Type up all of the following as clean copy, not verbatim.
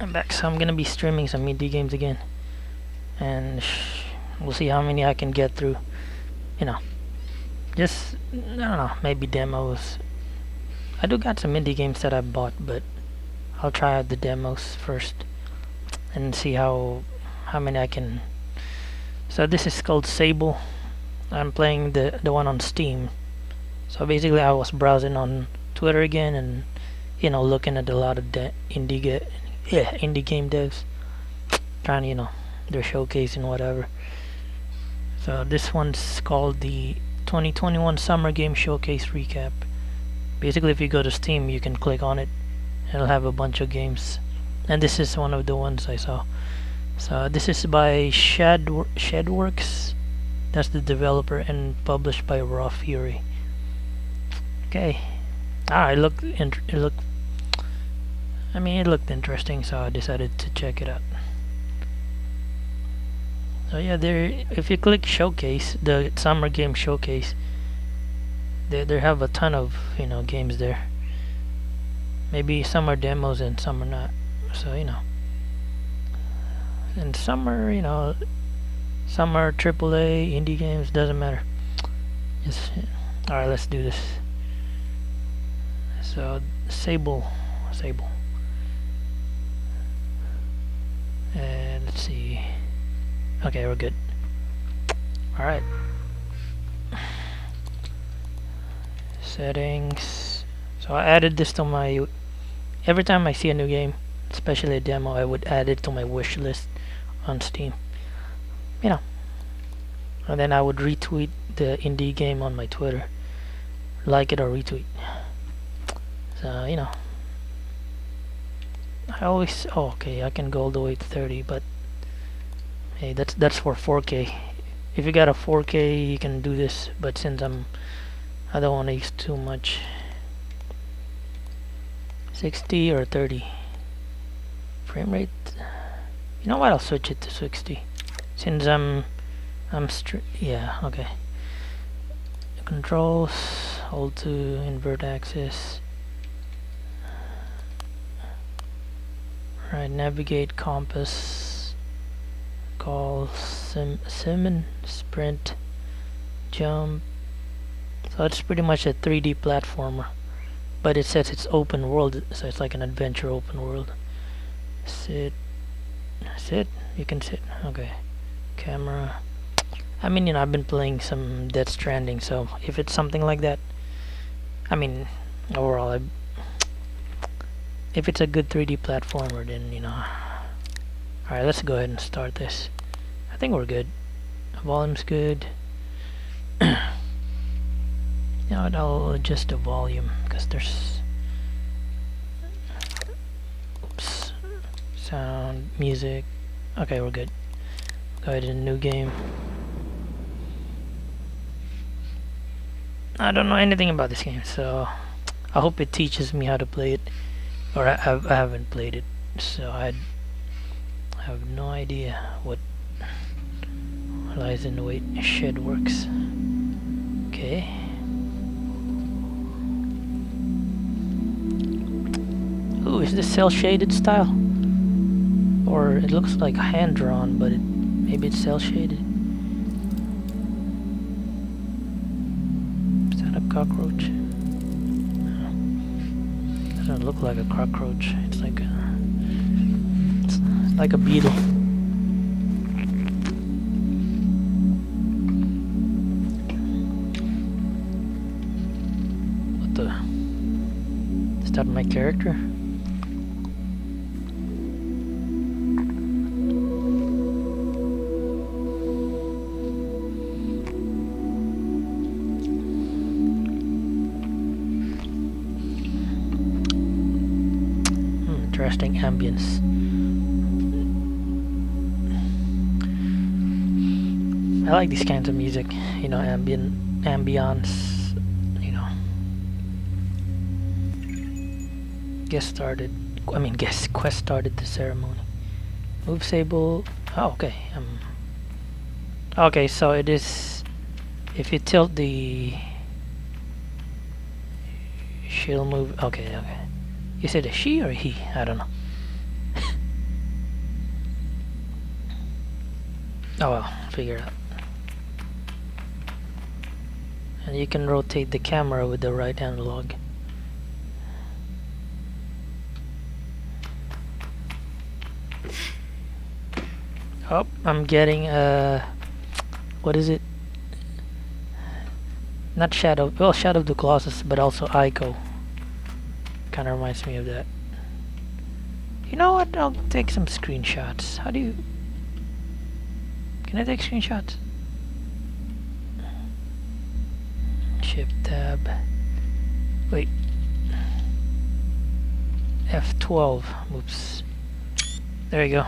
I'm back, so I'm gonna be streaming some indie games again, and we'll see how many I can get through. You know, just I don't know, maybe demos. I do got some indie games that I bought, but I'll try out the demos first and see how many I can. So this is called Sable. I'm playing the one on Steam. So basically, I was browsing on Twitter again, and looking at a lot of indie game devs, trying they're showcasing whatever. So this one's called the 2021 Summer Game Showcase Recap. Basically, if you go to Steam, you can click on it, and it'll have a bunch of games. And this is one of the ones I saw. So this is by Shedworks. That's the developer, and published by Raw Fury. Okay. It looked interesting, so I decided to check it out. So yeah, if you click Showcase, the Summer Game Showcase, they have a ton of games there. Maybe some are demos and some are not. So and some are some are AAA indie games. Doesn't matter. All right, let's do this. So Sable, and let's see. Okay, we're good. All right. Settings. So I added this to my. Every time I see a new game, especially a demo, I would add it to my wish list on Steam. And then I would retweet the indie game on my Twitter, like it or retweet. So I always. Oh, okay, I can go all the way to 30, but hey, that's for 4K. If you got a 4K, you can do this. But since I don't want to use too much. 60 or 30 frame rate. You know what? I'll switch it to 60. Since yeah, okay. Controls, hold to invert axis. Right, navigate, compass, call, summon, sprint, jump. So it's pretty much a 3D platformer, but it says it's open world, so it's like an adventure open world. Sit. You can sit. Okay. Camera. I mean, I've been playing some Death Stranding, so if it's something like that, I mean, overall, if it's a good 3D platformer, then Alright, let's go ahead and start this. I think we're good. Volume's good. I'll adjust the volume because there's sound, music. Okay, we're good. Go ahead and new game. I don't know anything about this game, so I hope it teaches me how to play it. Or I haven't played it, so I have no idea what lies in the wait. Shedworks. Okay. Ooh, is this cell shaded style? Or it looks like hand drawn, but maybe it's cell shaded. Is that a cockroach? Doesn't look like a cockroach. It's like a beetle. What the? Is that my character? Interesting ambience. I like these kinds of music, ambience, Quest started the ceremony. Move Sable. Oh, okay. Okay, so it is, if you tilt the, she'll move. Okay. You said a she or a he? I don't know. Oh well, figure it out. And you can rotate the camera with the right analog. Oh, I'm getting what is it? Not Shadow, well, Shadow of the Colossus, but also Ico. Kind of reminds me of that. You know what? I'll take some screenshots. How do you... Can I take screenshots? Shift tab. Wait. F12. Oops. There you go.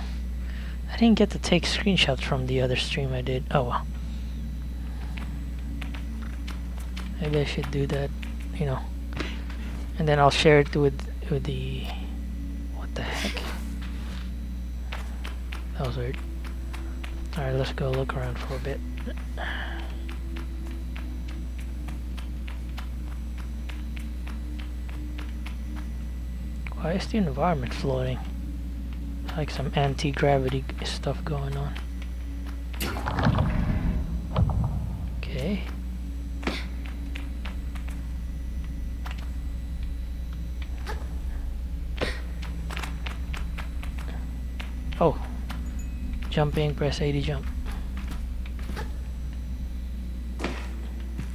I didn't get to take screenshots from the other stream I did. Oh well. Maybe I should do that, you know. And then I'll share it with the... What the heck? That was weird. Alright, let's go look around for a bit. Why is the environment floating? Like some anti-gravity stuff going on. Okay. Oh. Jumping, press A to jump.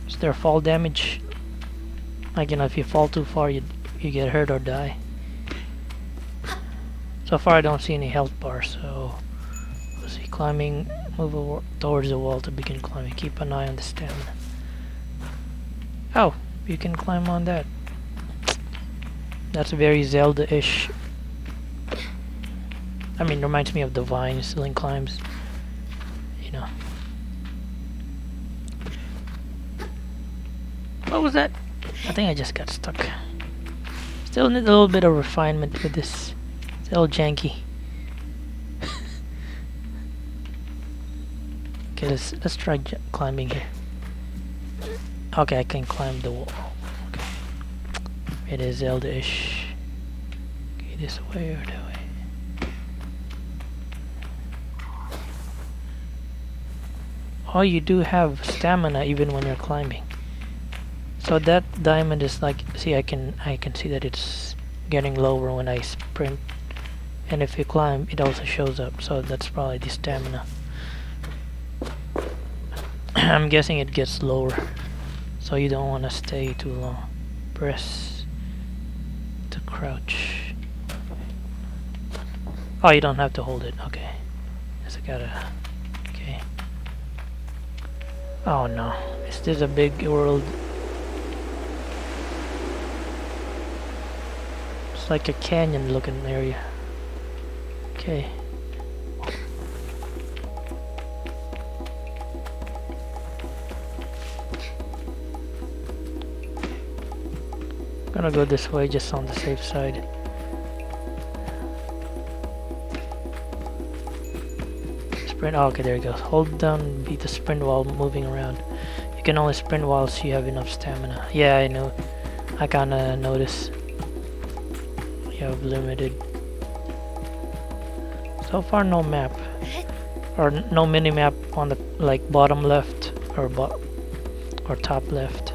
Is there fall damage? Like, you know, if you fall too far, you get hurt or die. So far I don't see any health bars, so let's see. Climbing, move towards the wall to begin climbing. Keep an eye on the stamina. Oh, you can climb on that. That's very Zelda-ish. I mean, reminds me of the vines, Link climbs. You know. What was that? I think I just got stuck. Still need a little bit of refinement with this. It's a little janky. Okay, let's try climbing here. Okay, I can climb the wall. Okay. It is Zelda-ish. Okay, this way or that way? Oh, you do have stamina even when you're climbing. So that diamond is like, see, I can see that it's getting lower when I sprint, and if you climb, it also shows up. So that's probably the stamina. I'm guessing it gets lower, so you don't want to stay too long. Press to crouch. Oh, you don't have to hold it. Okay, just gotta. Okay. Oh no, is this a big world? It's like a canyon looking area. Okay. Gonna go this way just on the safe side. Sprint. Oh, okay, there you go. Hold down B to sprint while moving around. You can only sprint whilst you have enough stamina. Yeah, I know. I kinda noticed. You have limited. So far, no map or no mini map on the like bottom left or top left.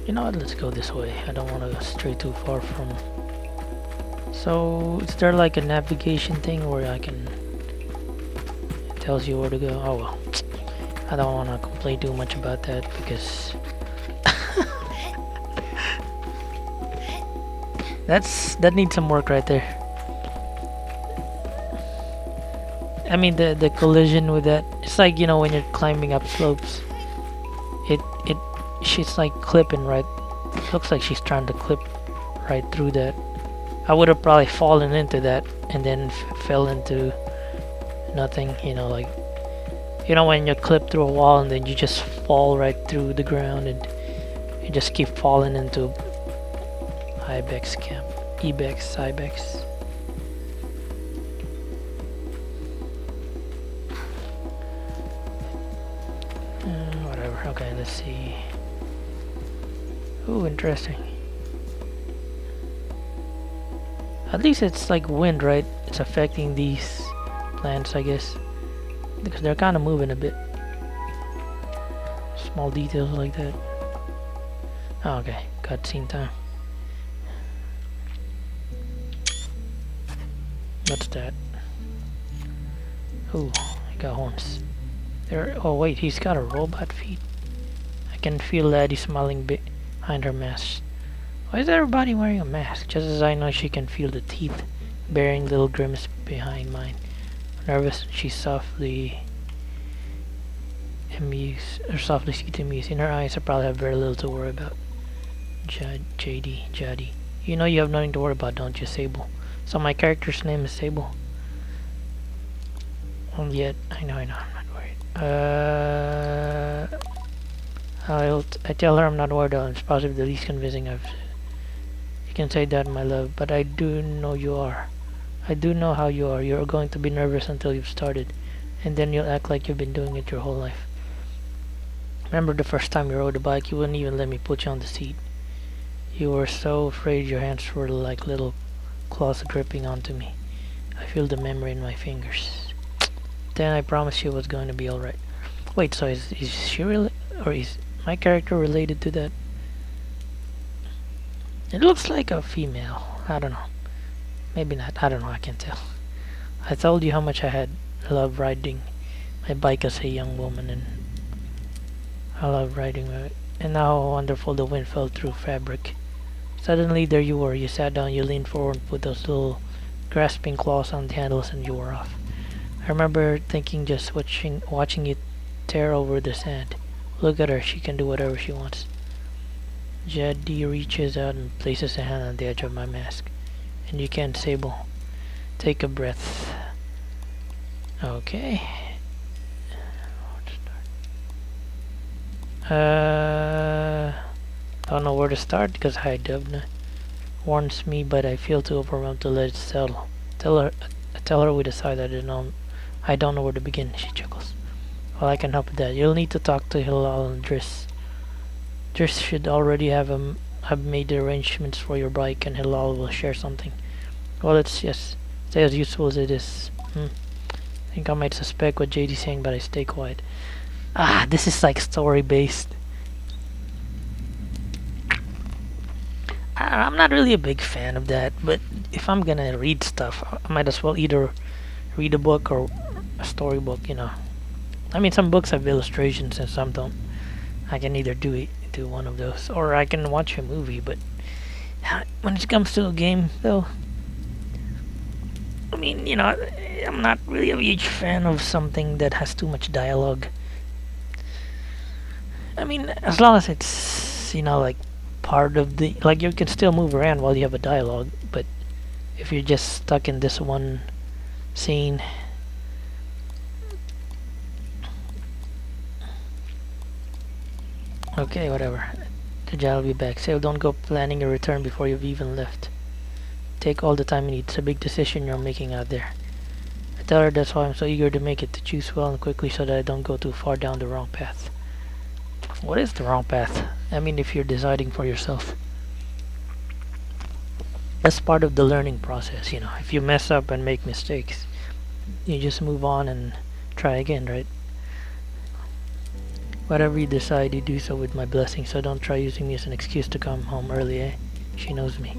You know what? Let's go this way. I don't want to stray too far from. So is there like a navigation thing where I can? It tells you where to go. Oh well. I don't want to complain too much about that because that needs some work right there. I mean the collision with that. It's like, you know, when you're climbing up slopes. She's like clipping right. Looks like she's trying to clip right through that. I would have probably fallen into that and then fell into nothing. You know, like, you know, when you clip through a wall and then you just fall right through the ground and you just keep falling into Ibex camp. Ibex. Whatever. Okay, let's see. Ooh, interesting. At least it's like wind, right? It's affecting these plants, I guess, because they're kind of moving a bit. Small details like that. Oh, okay, cutscene time. What's that? Oh, I got horns. There. Oh wait, he's got a robot feet. I can feel Laddie smiling behind her mask. Why is everybody wearing a mask? Just as I know she can feel the teeth bearing little grimace behind mine. Nervous, she softly sees Muse. In her eyes, I probably have very little to worry about. Jaddy. You know you have nothing to worry about, don't you, Sable? So my character's name is Sable. Well, yet, I know, I'm not worried. I tell her I'm not worried. It's possibly the least convincing I've said. You can say that, my love, but I do know you are. I do know how you are. You're going to be nervous until you've started, and then you'll act like you've been doing it your whole life. Remember the first time you rode a bike, you wouldn't even let me put you on the seat. You were so afraid your hands were like little claws gripping onto me. I feel the memory in my fingers. Then I promised you it was going to be alright. Wait, so is she or is my character related to that? It looks like a female. I don't know. Maybe not. I don't know. I can't tell. I told you how much I loved riding my bike as a young woman, and I love riding it. And now how wonderful the wind fell through fabric. Suddenly there you were. You sat down, you leaned forward and put those little grasping claws on the handles, and you were off. I remember thinking, just watching you tear over the sand. Look at her, she can do whatever she wants. Jaddy reaches out and places a hand on the edge of my mask. And you can't, Sable. Take a breath. Okay. Don't know where to start because High Dubna warns me, but I feel too overwhelmed to let it settle. Tell her with a sigh that I don't know where to begin. She chuckles. Well, I can help with that. You'll need to talk to Hilal and Driss. Driss should already have made the arrangements for your bike, and Hilal will share something. Well, it's just stay as useful as it is. I think I might suspect what JD's saying, but I stay quiet. This is like story based. I'm not really a big fan of that, but if I'm gonna read stuff, I might as well either read a book or a storybook, you know. I mean, some books have illustrations and some don't. I can either do one of those, or I can watch a movie, but when it comes to a game, though, I mean, you know, I'm not really a huge fan of something that has too much dialogue. I mean, as long as it's, you know, like part of the, like you can still move around while you have a dialogue, but if you're just stuck in this one scene, okay, whatever. The giant will be back. So don't go planning a return before you've even left. Take all the time you need. It's a big decision you're making out there. I tell her that's why I'm so eager to make it, to choose well and quickly so that I don't go too far down the wrong path. What is the wrong path? I mean, if you're deciding for yourself. That's part of the learning process, you know. If you mess up and make mistakes, you just move on and try again, right? Whatever you decide, you do so with my blessing, so don't try using me as an excuse to come home early, eh? She knows me.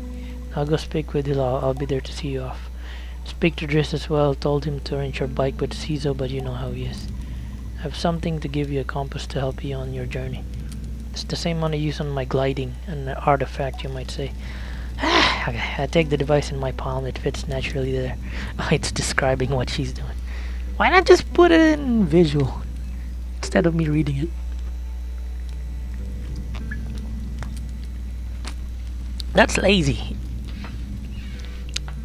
I'll go speak with Hilal. I'll be there to see you off. Speak to Driss as well. Told him to arrange your bike with Cizo, but you know how he is. I have something to give you, a compass to help you on your journey. It's the same one I use on my gliding, an artifact, you might say. Okay, I take the device in my palm. It fits naturally there. Oh, it's describing what she's doing. Why not just put it in visual instead of me reading it? That's lazy.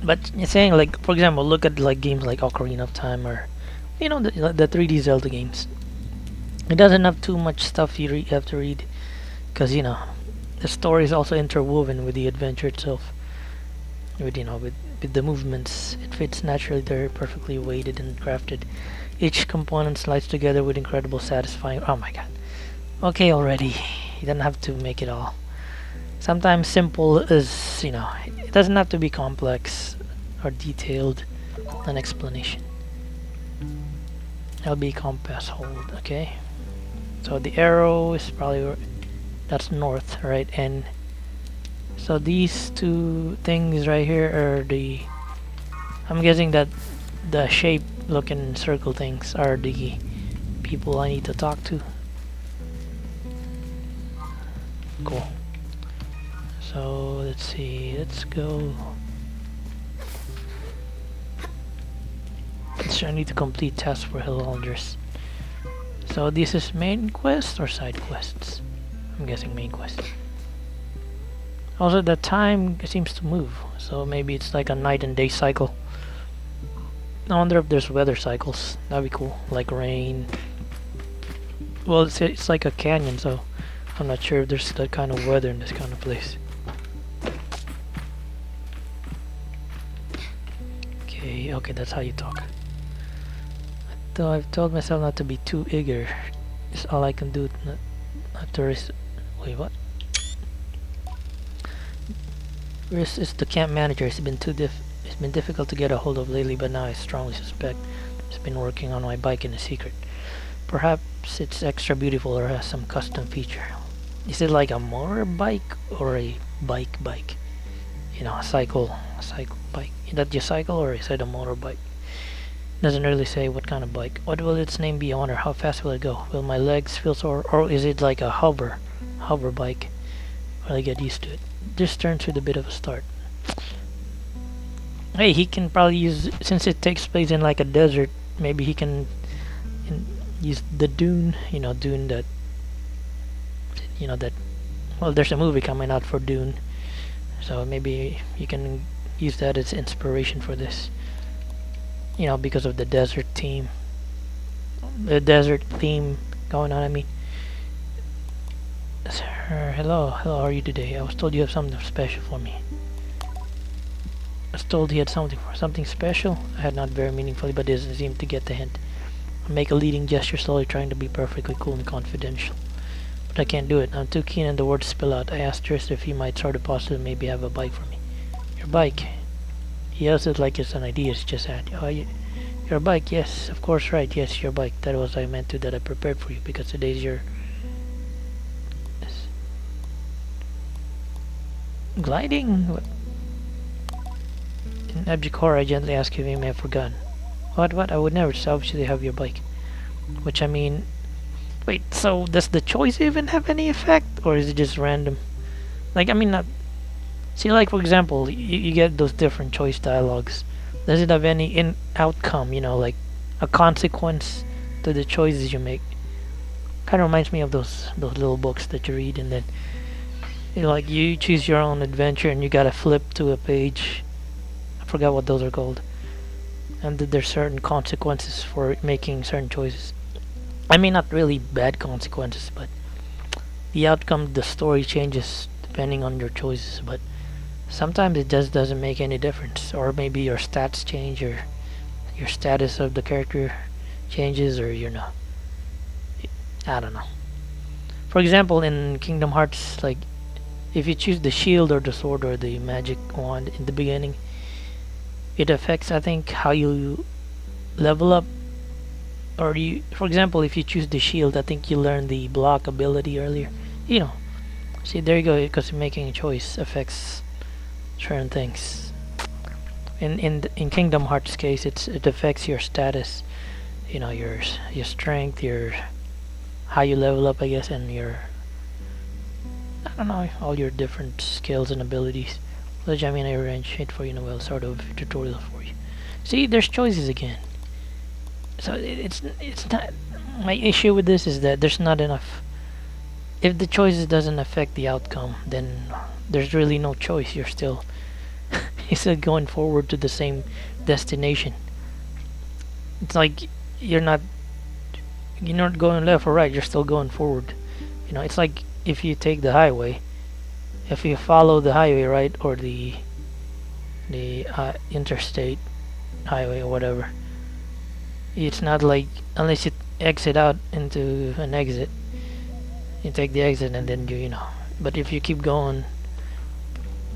But you're saying, like, for example, look at like games like Ocarina of Time, or you know, the 3D Zelda games. It doesn't have too much stuff you have to read, because you know the story is also interwoven with the adventure itself. With with the movements, it fits naturally. They're perfectly weighted and crafted. Each component slides together with incredible satisfying. Oh my god. Okay, already. You don't have to make it all. Sometimes simple is, it doesn't have to be complex or detailed an explanation. LB compass hold, okay. So the arrow is probably, that's north, right? And so these two things right here are the, I'm guessing that the shape looking circle things are the people I need to talk to. Cool. So let's see, let's go. I need to complete tasks for Hill Alders. So this is main quest or side quests? I'm guessing main quest. Also the time seems to move, so maybe it's like a night and day cycle. I wonder if there's weather cycles. That'd be cool, like rain. Well, it's like a canyon, so I'm not sure if there's that kind of weather in this kind of place. Okay, that's how you talk. Though I've told myself not to be too eager. It's all I can do not to risk. Wait, what? Risk is the camp manager. It's been difficult to get a hold of lately, but now I strongly suspect he's been working on my bike in a secret. Perhaps it's extra beautiful or has some custom feature. Is it like a motorbike or a bike? A cycle bike. Is that your cycle or is it a motorbike? Doesn't really say what kind of bike. What will its name be on, or how fast will it go? Will my legs feel sore, or is it like a hover bike? Will I get used to it? This turns with a bit of a start. Hey, he can probably use, since it takes place in like a desert, maybe he can use the dune, dune that, well, there's a movie coming out for Dune, so maybe you can use that as inspiration for this. Because of the desert theme going on. I mean, sir, hello, how are you today? I was told you have something special for me. I was told he had something special. I had not very meaningfully, but doesn't seem to get the hint. I make a leading gesture, slowly trying to be perfectly cool and confidential, but I can't do it. I'm too keen, and the words spill out. I asked Tris if he might sort of possibly maybe have a bike for me. Your bike? He yells it like it's an idea. It's just that. Oh, your bike? Yes, of course, right. Yes, your bike. That was I meant to. That I prepared for you because today's your gliding. What? In abject horror, I gently asked if he may have forgotten. What? I would never selfishly have your bike. Which I mean, wait. So does the choice even have any effect, or is it just random? Like, I mean, not. See, like for example, you get those different choice dialogues. Does it have any outcome? Like a consequence to the choices you make. Kind of reminds me of those little books that you read, and then you choose your own adventure, and you gotta flip to a page. I forgot what those are called. And there's certain consequences for making certain choices. I mean, not really bad consequences, but the outcome, the story changes depending on your choices. But sometimes it just doesn't make any difference, or maybe your stats change, or your status of the character changes, or I don't know. For example, in Kingdom Hearts, like if you choose the shield or the sword or the magic wand in the beginning, it affects, I think, how you level up. Or for example, if you choose the shield, I think you learn the block ability earlier. See, there you go, because making a choice affects certain things. In Kingdom Hearts case, it affects your status, your strength, your how you level up, I guess, and your, I don't know, all your different skills and abilities. Which I mean, I arranged it for well, sort of tutorial for you. See, there's choices again. So it's not, my issue with this is that there's not enough. If the choices doesn't affect the outcome, then there's really no choice. You're still going forward to the same destination. It's like you're not going left or right. You're still going forward. It's like if you take the highway. If you follow the highway, right, or the interstate highway or whatever, it's not like, unless you exit out into an exit, you take the exit and then but if you keep going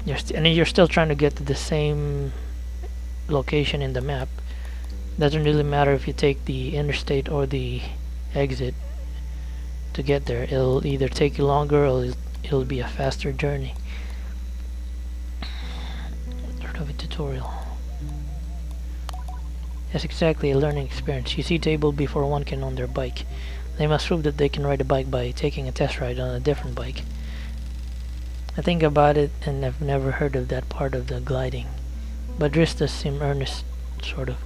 And you're still trying to get to the same location in the map. Doesn't really matter if you take the interstate or the exit to get there. It'll either take you longer or it'll be a faster journey. Sort of a tutorial. Yes, exactly, a learning experience. You see Sable before one can own their bike. They must prove that they can ride a bike by taking a test ride on a different bike. I think about it and I've never heard of that part of the gliding. But Driss does seem earnest, sort of.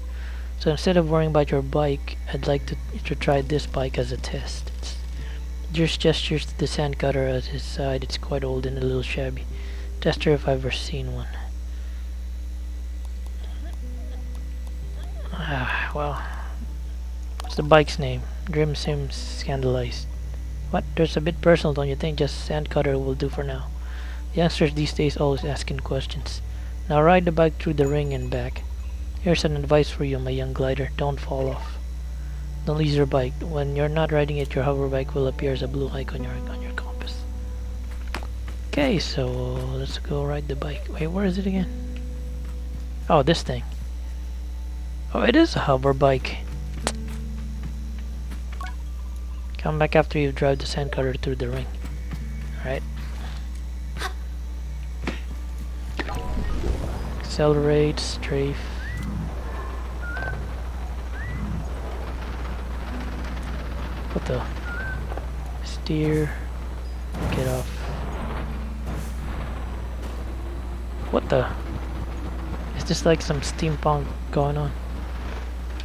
So instead of worrying about your bike, I'd like to try this bike as a test. Driss gestures to the sand cutter at his side. It's quite old and a little shabby. Tester if I've ever seen one. Well, what's the bike's name? Grim seems scandalized. What? There's a bit personal, don't you think? Just sand cutter will do for now. The youngsters these days always asking questions. Now ride the bike through the ring and back. Here's an advice for you, my young glider. Don't fall off. Don't lose your bike. When you're not riding it, your hover bike will appear as a blue icon on your compass. Okay, so let's go ride the bike. Wait, where is it again? Oh, this thing. Oh, it is a hover bike. Come back after you drive the sand cutter through the ring. Alright. Accelerate, strafe. What the? Steer. Get off. What the? Is this like some steampunk going on?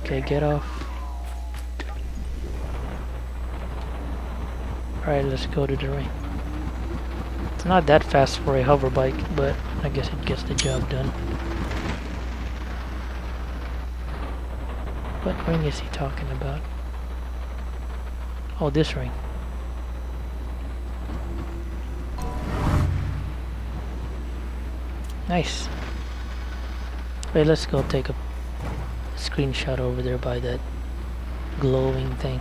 Okay, get off. Alright, let's go to the ring. It's not that fast for a hover bike, but I guess it gets the job done. What ring is he talking about? Oh, this ring. Nice. Wait, let's go take a screenshot over there by that glowing thing.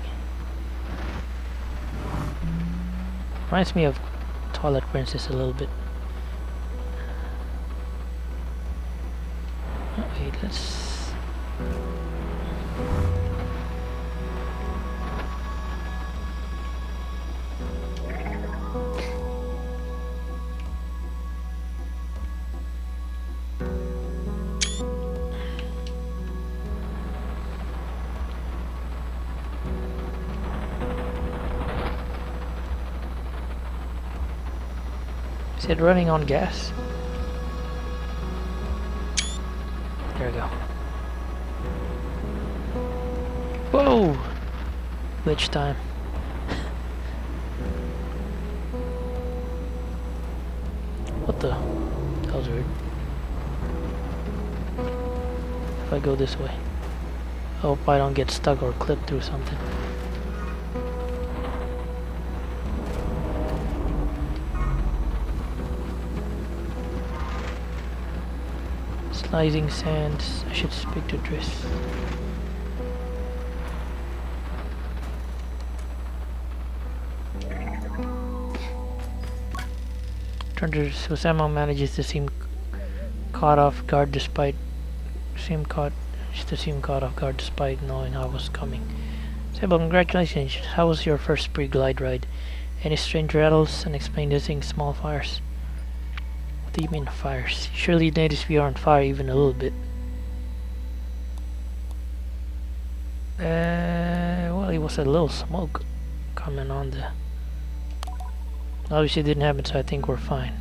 Reminds me of Twilight Princess a little bit. Oh, wait, let's... Is it running on gas? There we go. Whoa! Glitch time. What the? That was weird. If I go this way. I hope I don't get stuck or clipped through something. Sliding sands. I should speak to Driss. So Samo manages to seem caught off guard despite knowing I was coming. Sable, congratulations. How was your first pre-glide ride? Any strange rattles? Unexplained hissing, small fires? What do you mean fires? Surely you notice we are on fire even a little bit. Well, it was a little smoke coming on the... Obviously it didn't happen, so I think we're fine.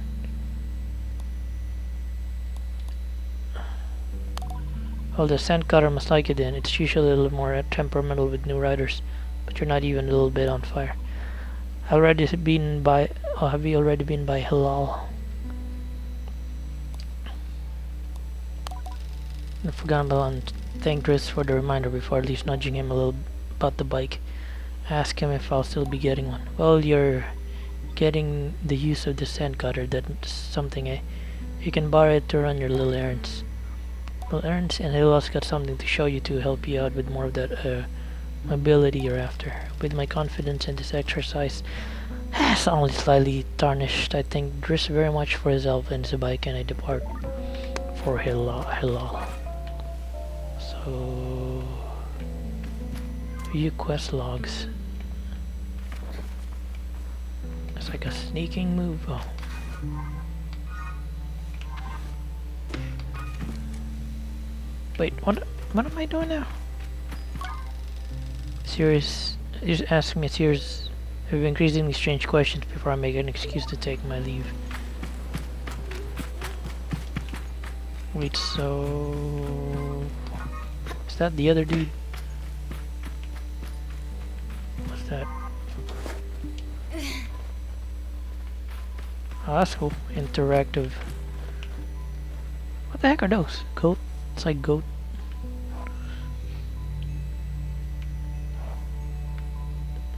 Well, the sand cutter must like it then. It's usually a little more temperamental with new riders, but you're not even a little bit on fire. Have you already been by Hilal? I forgot about thank Driss for the reminder before at least nudging him a little about the bike. Ask him if I'll still be getting one. Well, you're getting the use of the sand cutter. That's something, eh? You can borrow it to run your little errands. Well, errands, and Hilal's got something to show you to help you out with more of that mobility you're after. With my confidence in this exercise, It's only slightly tarnished. I think dress very much for his elf and his bike, and I depart for Hilal. So view quest logs. It's like a sneaking move. Oh. Wait, what am I doing now? Serious, you're just asking me a series of increasingly strange questions before I make an excuse to take my leave. Wait, so is that the other dude? What's that? Oh, that's cool. Interactive. What the heck are those? Goat? It's like goat.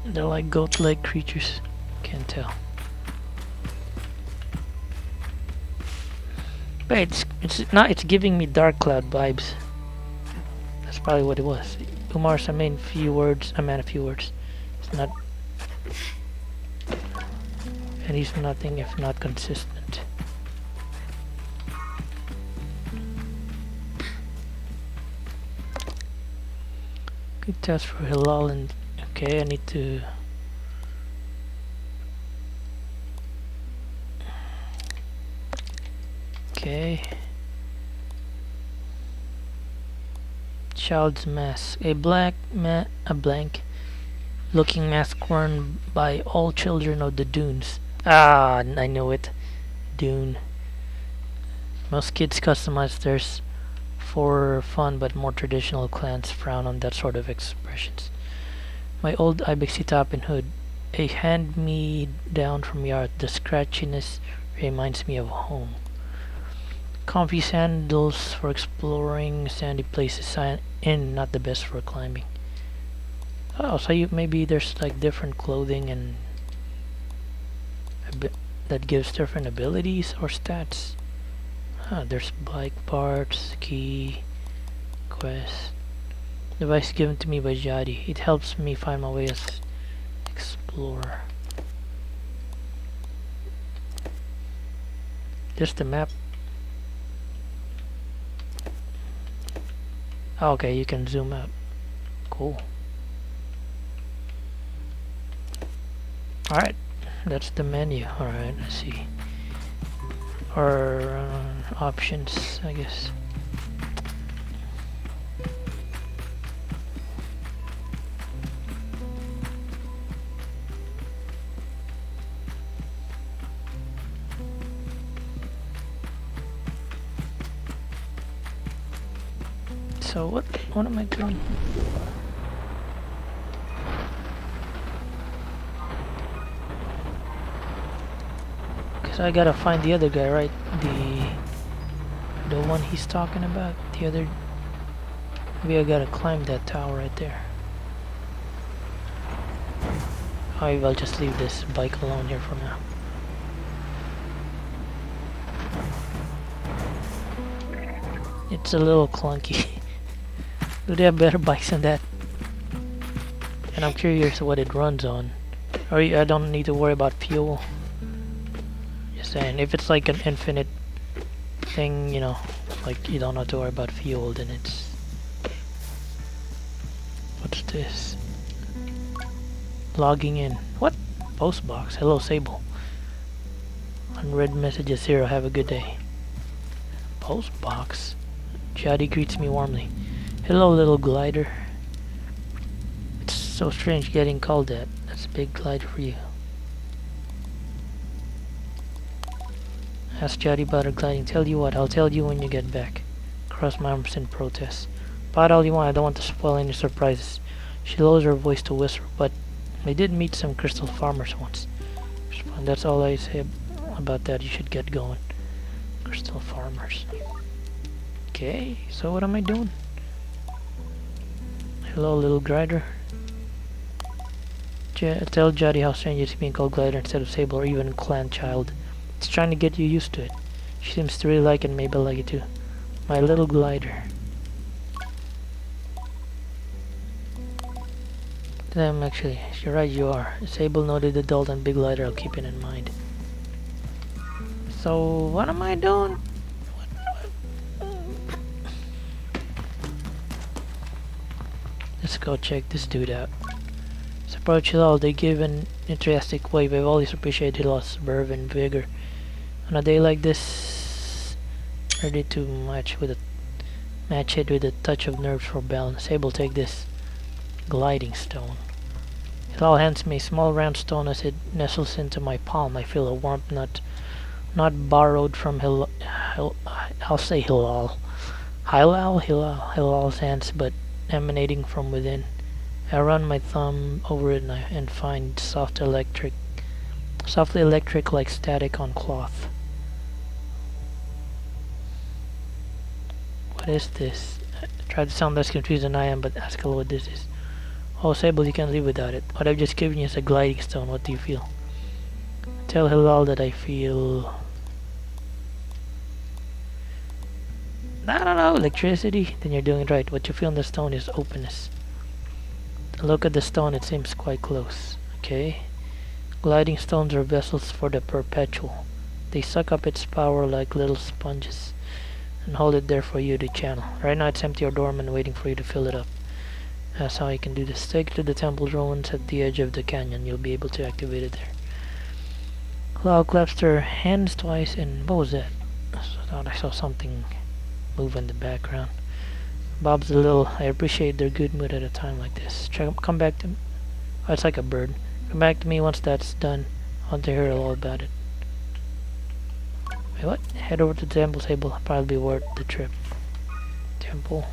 They're like goat-like creatures. Can't tell. But it's giving me Dark Cloud vibes. That's probably what it was. Umar's a man of few words. It's not, and he's nothing if not consistent. Good test for Hilal and okay, I need to okay. Child's mask. A blank looking mask worn by all children of the dunes. Ah, I know it. Dune. Most kids customize theirs for fun, but more traditional clans frown on that sort of expressions. My old Ibexy top and hood, a hand-me-down from yard. The scratchiness reminds me of home. Comfy sandals for exploring sandy places, and not the best for climbing. Oh, so maybe there's like different clothing and that gives different abilities or stats. There's bike parts, key, quest. Device given to me by Jadi. It helps me find my way as explorer. Just the map. Oh, okay, you can zoom out. Cool. Alright, that's the menu. Alright, let's see. Or options, I guess. So what am I doing? Cause I gotta find the other guy, right? The one he's talking about. The other. Maybe I gotta climb that tower right there. Or maybe I'll just leave this bike alone here for now. It's a little clunky. Do they have better bikes than that? And I'm curious what it runs on. Or I don't need to worry about fuel. Just saying, if it's like an infinite thing, you know, like you don't have to worry about fuel, then it's... What's this? Logging in. What? Postbox. Hello, Sable. Unread messages 0. Have a good day. Postbox. Jadi greets me warmly. Hello, little glider. It's so strange getting called that. That's a big glider for you. Ask Jadi about her gliding. Tell you what, I'll tell you when you get back. Cross my arms in protest. About all you want, I don't want to spoil any surprises. She lowers her voice to whisper, but I did meet some crystal farmers once. And that's all I say about that. You should get going. Crystal farmers. Okay, so what am I doing? Hello, little glider. Tell Jadi how strange it's being called glider instead of Sable or even clan child. It's trying to get you used to it. She seems to really like it and maybe I like it too. My little glider. Damn, actually, you're right, you are. Sable noted adult and big lighter, I'll keep it in mind. So, what am I doing? Let's go check this dude out. Approach Hilal, they give an enthusiastic wave. I've always appreciated Hilal's verve and vigor. On a day like this, ready to match it with a touch of nerves for balance. Sable, take this gliding stone. Hilal hands me a small round stone as it nestles into my palm. I feel a warmth not borrowed from I'll say Hilal's hands, but emanating from within. I run my thumb over it and find softly electric like static on cloth. What is this? I try to sound less confused than I am, but ask Hilal what this is. Oh, Sable, you can't live without it. What I've just given you is a gliding stone. What do you feel? Tell Hilal that I feel... I don't know, electricity? Then you're doing it right. What you feel in the stone is openness. Look at the stone, it seems quite close. Okay. Gliding stones are vessels for the perpetual. They suck up its power like little sponges and hold it there for you to channel. Right now it's empty or dormant, waiting for you to fill it up. That's how you can do this. Take it to the temple ruins at the edge of the canyon. You'll be able to activate it there. Cloud claps her hands twice and what was that? I thought I saw something move in the background. Bob's a little. I appreciate their good mood at a time like this. Come back to me. Oh, it's like a bird. Come back to me once that's done. I want to hear all about it. Wait, what? Head over to the temple table. Probably worth the trip. Temple.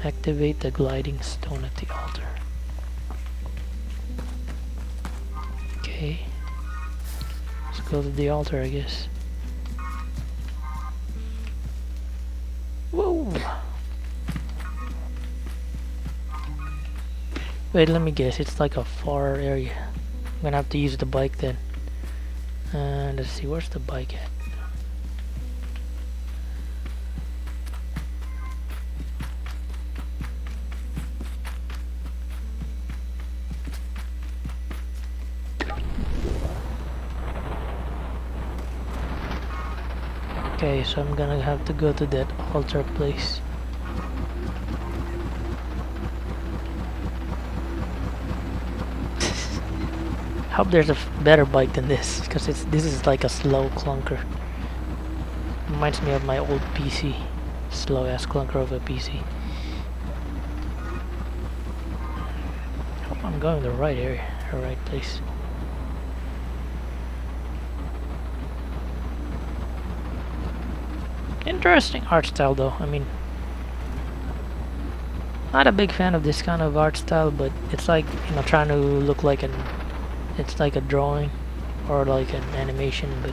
Activate the gliding stone at the altar. Okay. Let's go to the altar, I guess. Whoa! Wait, let me guess. It's like a far area. I'm gonna have to use the bike then. Let's see, where's the bike at? Okay, so I'm gonna have to go to that altar place. I hope there's a better bike than this, because this is like a slow clunker. Reminds me of my old PC. Slow ass clunker of a PC. Hope I'm going the right area, the right place. Interesting art style though. I mean, not a big fan of this kind of art style, but it's like, you know, trying to look like it's like a drawing or like an animation, but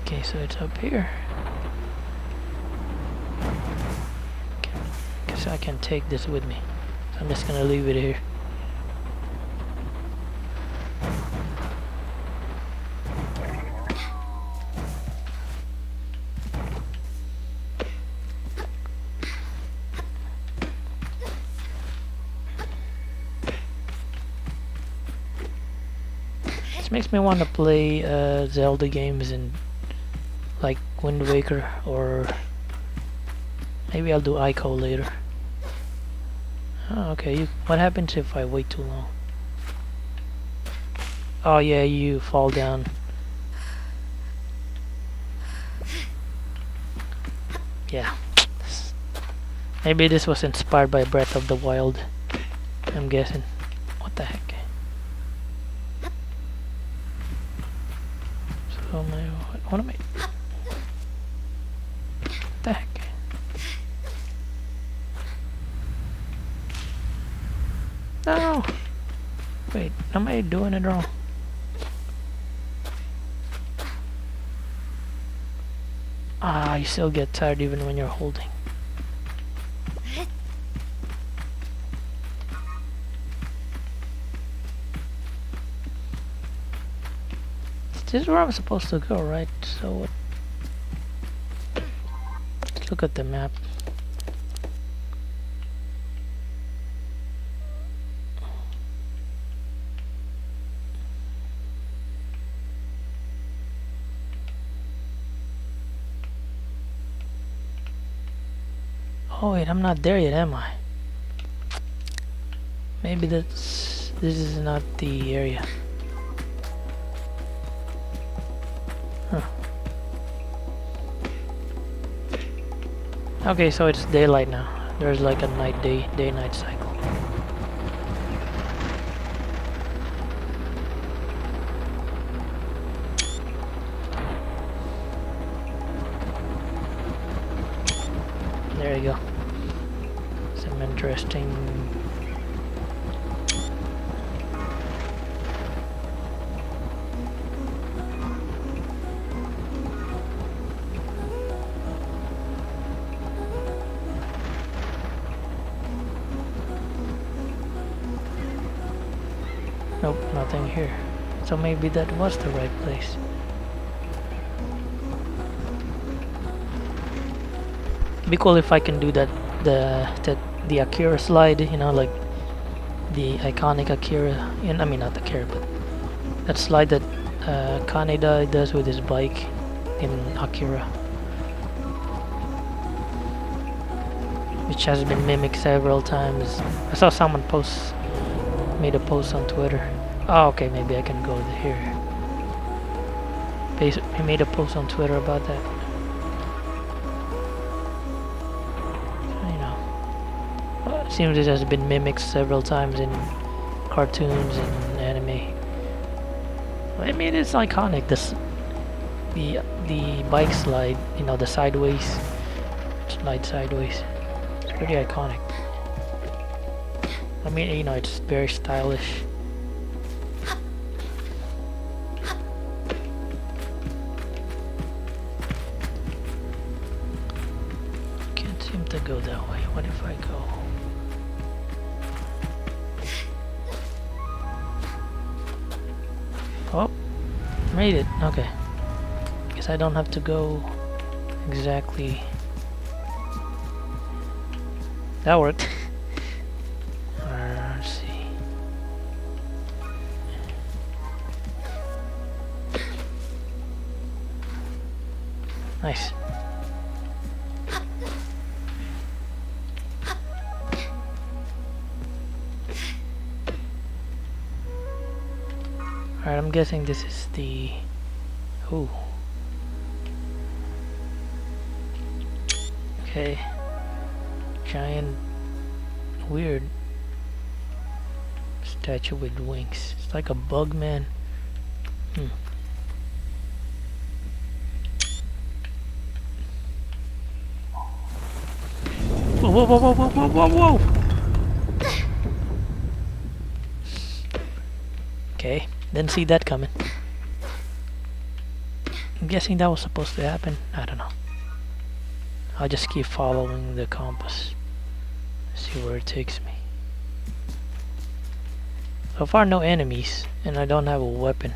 okay, so it's up here. Okay. Guess I can take this with me. So I'm just gonna leave it here. This makes me want to play Zelda games in like Wind Waker, or maybe I'll do Ico later. Oh, okay, what happens if I wait too long? Oh yeah, you fall down. Yeah. Maybe this was inspired by Breath of the Wild, I'm guessing. What the heck? So what am I? What the heck? No! Wait, am I doing it wrong? Ah, you still get tired even when you're holding. This is where I'm supposed to go, right? So let's look at the map. Oh wait, I'm not there yet, am I? Maybe this is not the area. Huh. Okay, so it's daylight now. There's like a day-night cycle. There you go. Some interesting. Nope, nothing here. So maybe that was the right place. It'd be cool if I can do that, the Akira slide, you know, like the iconic Akira, I mean not Akira, but that slide that Kaneda does with his bike in Akira, which has been mimicked several times. I saw someone made a post on Twitter. Oh, okay, maybe I can go here. He made a post on Twitter about that. Seems it has been mimicked several times in cartoons and anime. I mean, it's iconic. The bike slide, you know, the sideways slide sideways. It's pretty iconic. I mean, you know, it's very stylish. Can't seem to go that way. What if I go? Oh, made it. Okay. Guess I don't have to go exactly. That worked. Let's see. Nice. Alright, I'm guessing this is the... Ooh. Okay. Giant, weird statue with wings. It's like a bug man. Whoa, whoa, whoa, whoa, whoa, whoa, whoa, whoa! Okay. Didn't see that coming. I'm guessing that was supposed to happen. I don't know. I'll just keep following the compass. See where it takes me. So far no enemies, and I don't have a weapon.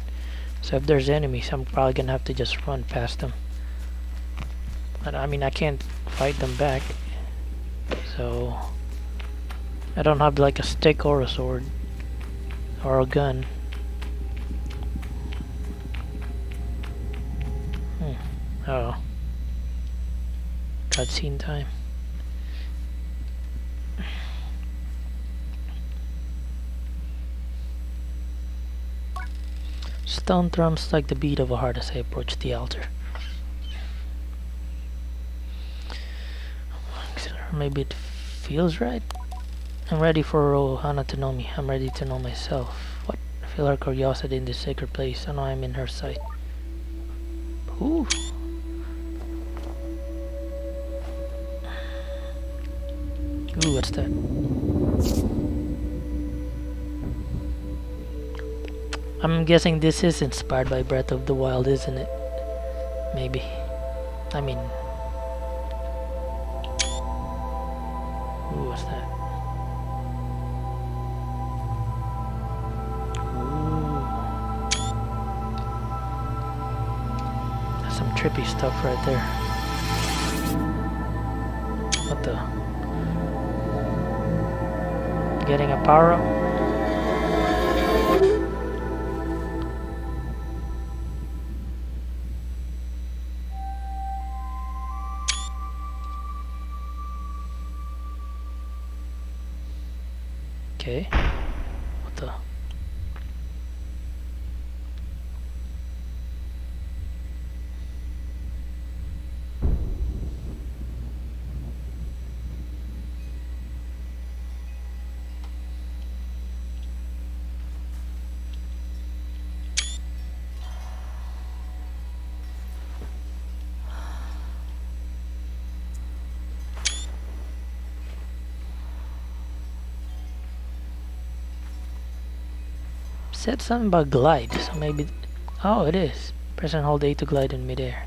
So if there's enemies, I'm probably gonna have to just run past them. But I mean, I can't fight them back. So I don't have like a stick or a sword or a gun. Oh. Cutscene time. Stone drums like the beat of a heart as I approach the altar. Maybe it feels right. I'm ready for Ohana to know me. I'm ready to know myself. What? I feel her curiosity in this sacred place. I know I'm in her sight. Ooh. Ooh, what's that? I'm guessing this is inspired by Breath of the Wild, isn't it? Maybe. I mean... Ooh, what's that? Ooh. That's some trippy stuff right there. What the... Getting a power up. Okay. What the? Said something about glide, so maybe... Oh, it is. Press and hold A to glide in midair.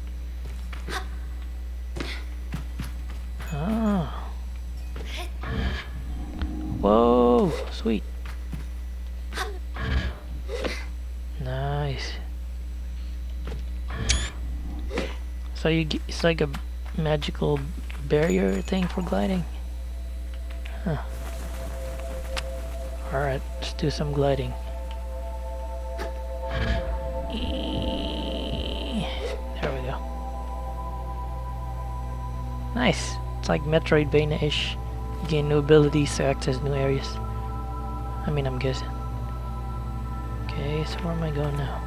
Oh. Whoa, sweet. Nice. So it's like a magical barrier thing for gliding? Huh. Alright, let's do some gliding. There we go. Nice. It's like Metroidvania-ish. You gain new abilities to access new areas. I mean, I'm guessing. Okay, so where am I going now?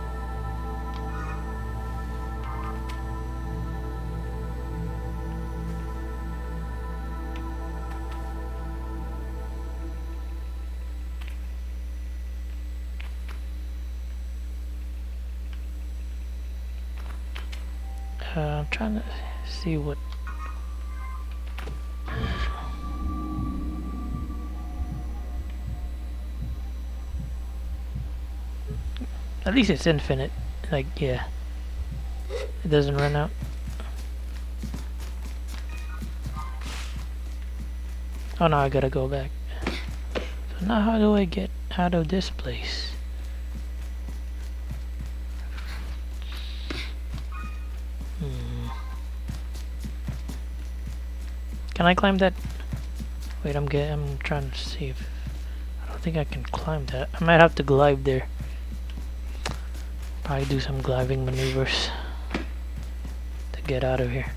I'm trying to see what... At least it's infinite. Like, yeah. It doesn't run out. Oh no, I gotta go back. So now how do I get out of this place? Can I climb that? Wait, I'm trying to see if... I don't think I can climb that. I might have to glide there. Probably do some gliding maneuvers to get out of here.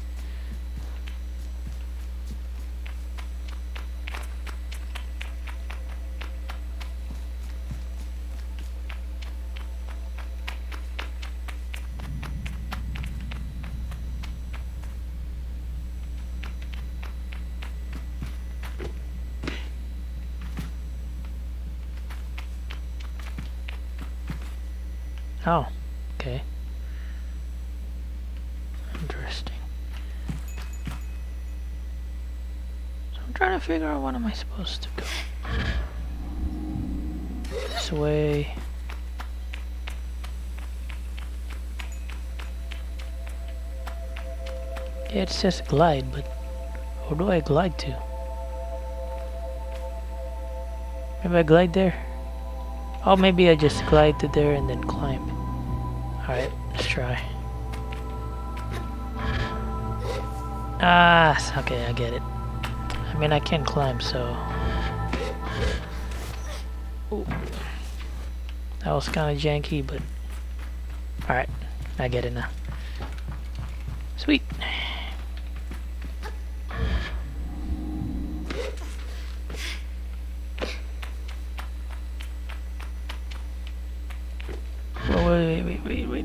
Oh, okay. Interesting. So I'm trying to figure out what am I supposed to go. This way. Yeah, it says glide, but where do I glide to? Maybe I glide there? Oh, maybe I just glide to there and then climb. Alright, let's try. Ah, okay, I get it. I mean, I can climb, so... Ooh. That was kind of janky, but... Alright, I get it now. Sweet.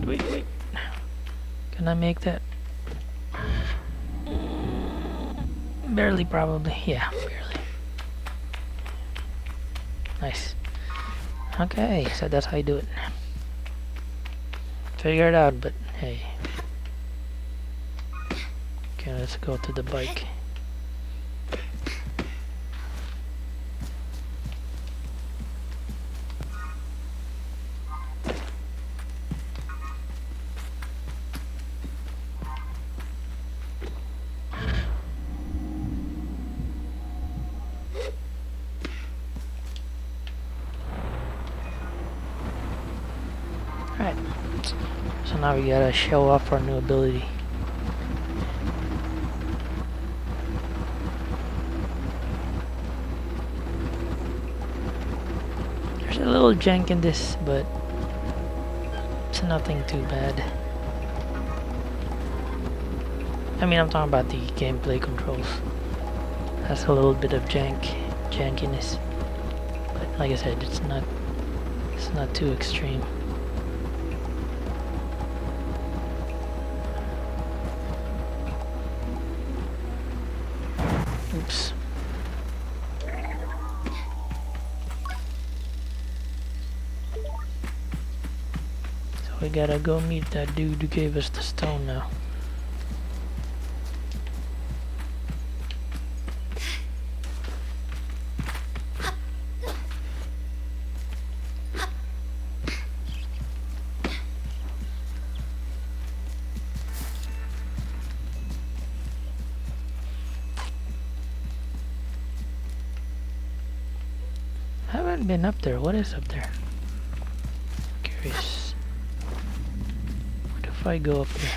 Wait. Can I make that? Barely, probably. Yeah, barely. Nice. Okay, so that's how you do it. Figure it out, but hey. Okay, let's go to the bike. Alright, so now we gotta show off our new ability. There's a little jank in this, but it's nothing too bad. I mean, I'm talking about the gameplay controls. That's a little bit of jankiness, but like I said, it's not too extreme. Oops. So we gotta go meet that dude who gave us the stone now. I haven't been up there. What is up there? Curious. What if I go up there?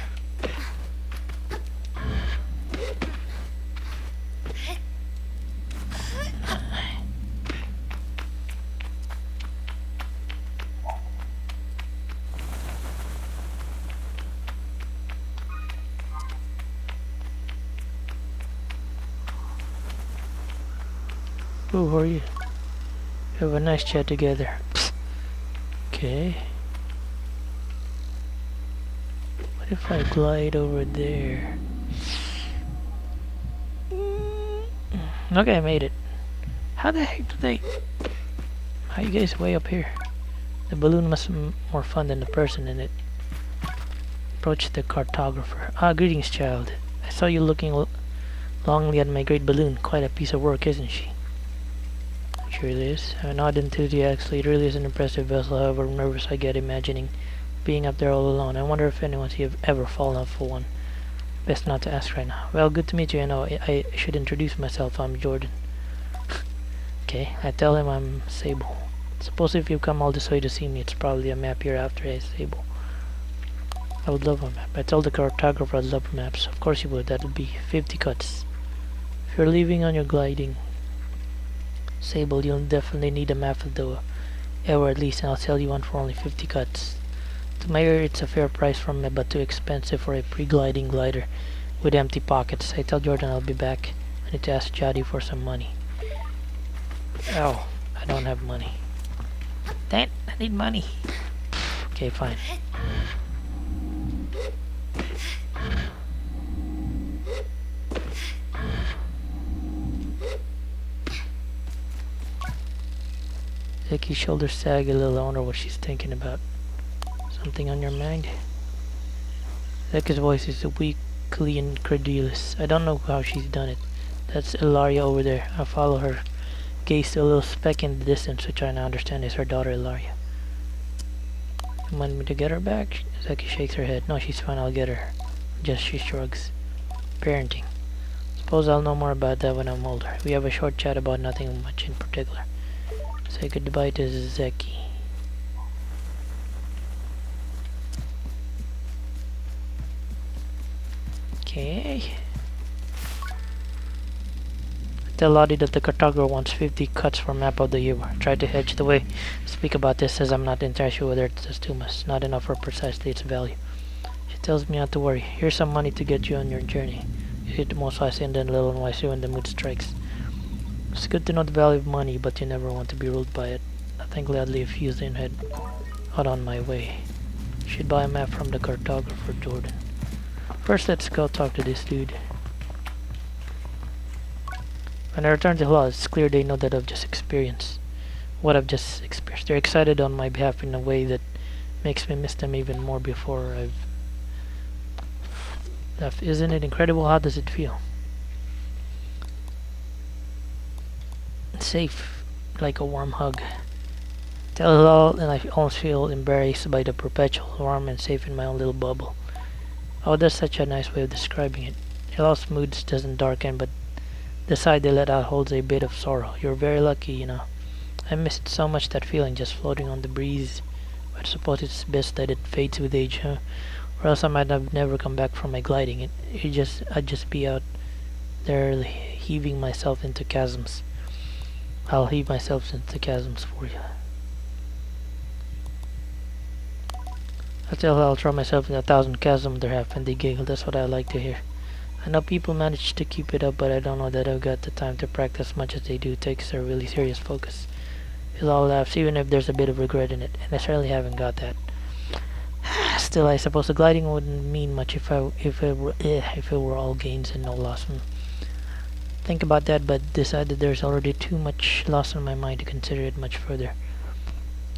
Ooh, who are you? We have a nice chat together. Okay. What if I glide over there? Okay, I made it. How the heck did they... How you guys way up here? The balloon must be more fun than the person in it. Approach the cartographer. Ah, greetings, child. I saw you looking longingly at my great balloon. Quite a piece of work, isn't she? Sure it is. I nod enthusiastically. It really is an impressive vessel, however nervous I get imagining being up there all alone. I wonder if anyone's ever fallen off for one. Best not to ask right now. Well, good to meet you. I know I should introduce myself. I'm Jordan. Okay, I tell him I'm Sable. Suppose if you come all this way to see me, it's probably a map you're after, eh, Sable? I would love a map. I told the cartographer I'd love maps. Of course you would. That would be 50 cuts. If you're leaving on your gliding, Sable, you'll definitely need a map of the hour at least, and I'll sell you one for only 50 cuts. To my ear, it's a fair price for me, but too expensive for a pre-gliding glider with empty pockets. I tell Jordan I'll be back. I need to ask Jody for some money. Oh, I don't have money. Dang, I need money. Okay, fine. Zeki's shoulders sag a little. I wonder what she's thinking about. Something on your mind? Zeki's voice is weakly incredulous. I don't know how she's done it. That's Ilaria over there. I follow her gaze to a little speck in the distance, which I now understand is her daughter Ilaria. You want me to get her back? Zeki shakes her head. No, she's fine. I'll get her. Just she shrugs. Parenting. Suppose I'll know more about that when I'm older. We have a short chat about nothing much in particular. Say goodbye to Zeki. Okay. Tell Lottie that the cartographer wants 50 cuts for map of the year. Try to hedge the way speak about this, as I'm not entirely sure whether it's too much. Not enough for precisely its value. She tells me not to worry. Here's some money to get you on your journey. You hit the most wisely and then a little wiser when the mood strikes. It's good to know the value of money, but you never want to be ruled by it. I think gladly refused and head out on my way. Should buy a map from the cartographer, Jordan. First, let's go talk to this dude. When I return to Hula, it's clear they know that I've just experienced what I've just experienced. They're excited on my behalf in a way that makes me miss them even more before I've left. Isn't it incredible? How does it feel? Safe, like a warm hug. Tell it all, and I almost feel embarrassed by the perpetual warm and safe in my own little bubble. Oh, that's such a nice way of describing it. Hilal's moods doesn't darken, but the sigh they let out holds a bit of sorrow. You're very lucky, you know. I miss it so much, that feeling just floating on the breeze. But I suppose it's best that it fades with age, huh? Or else I might have never come back from my gliding. I'd just be out there heaving myself into chasms. I'll heave myself into chasms for you. I'll throw myself in 1,000 chasms they're half, and they giggle. That's what I like to hear. I know people manage to keep it up, but I don't know that I've got the time to practice much as they do. It takes a really serious focus. Hilal laughs, even if there's a bit of regret in it, and I certainly haven't got that. Still, I suppose the gliding wouldn't mean much if it were all gains and no loss. Think about that, but decide that there's already too much loss on my mind to consider it much further.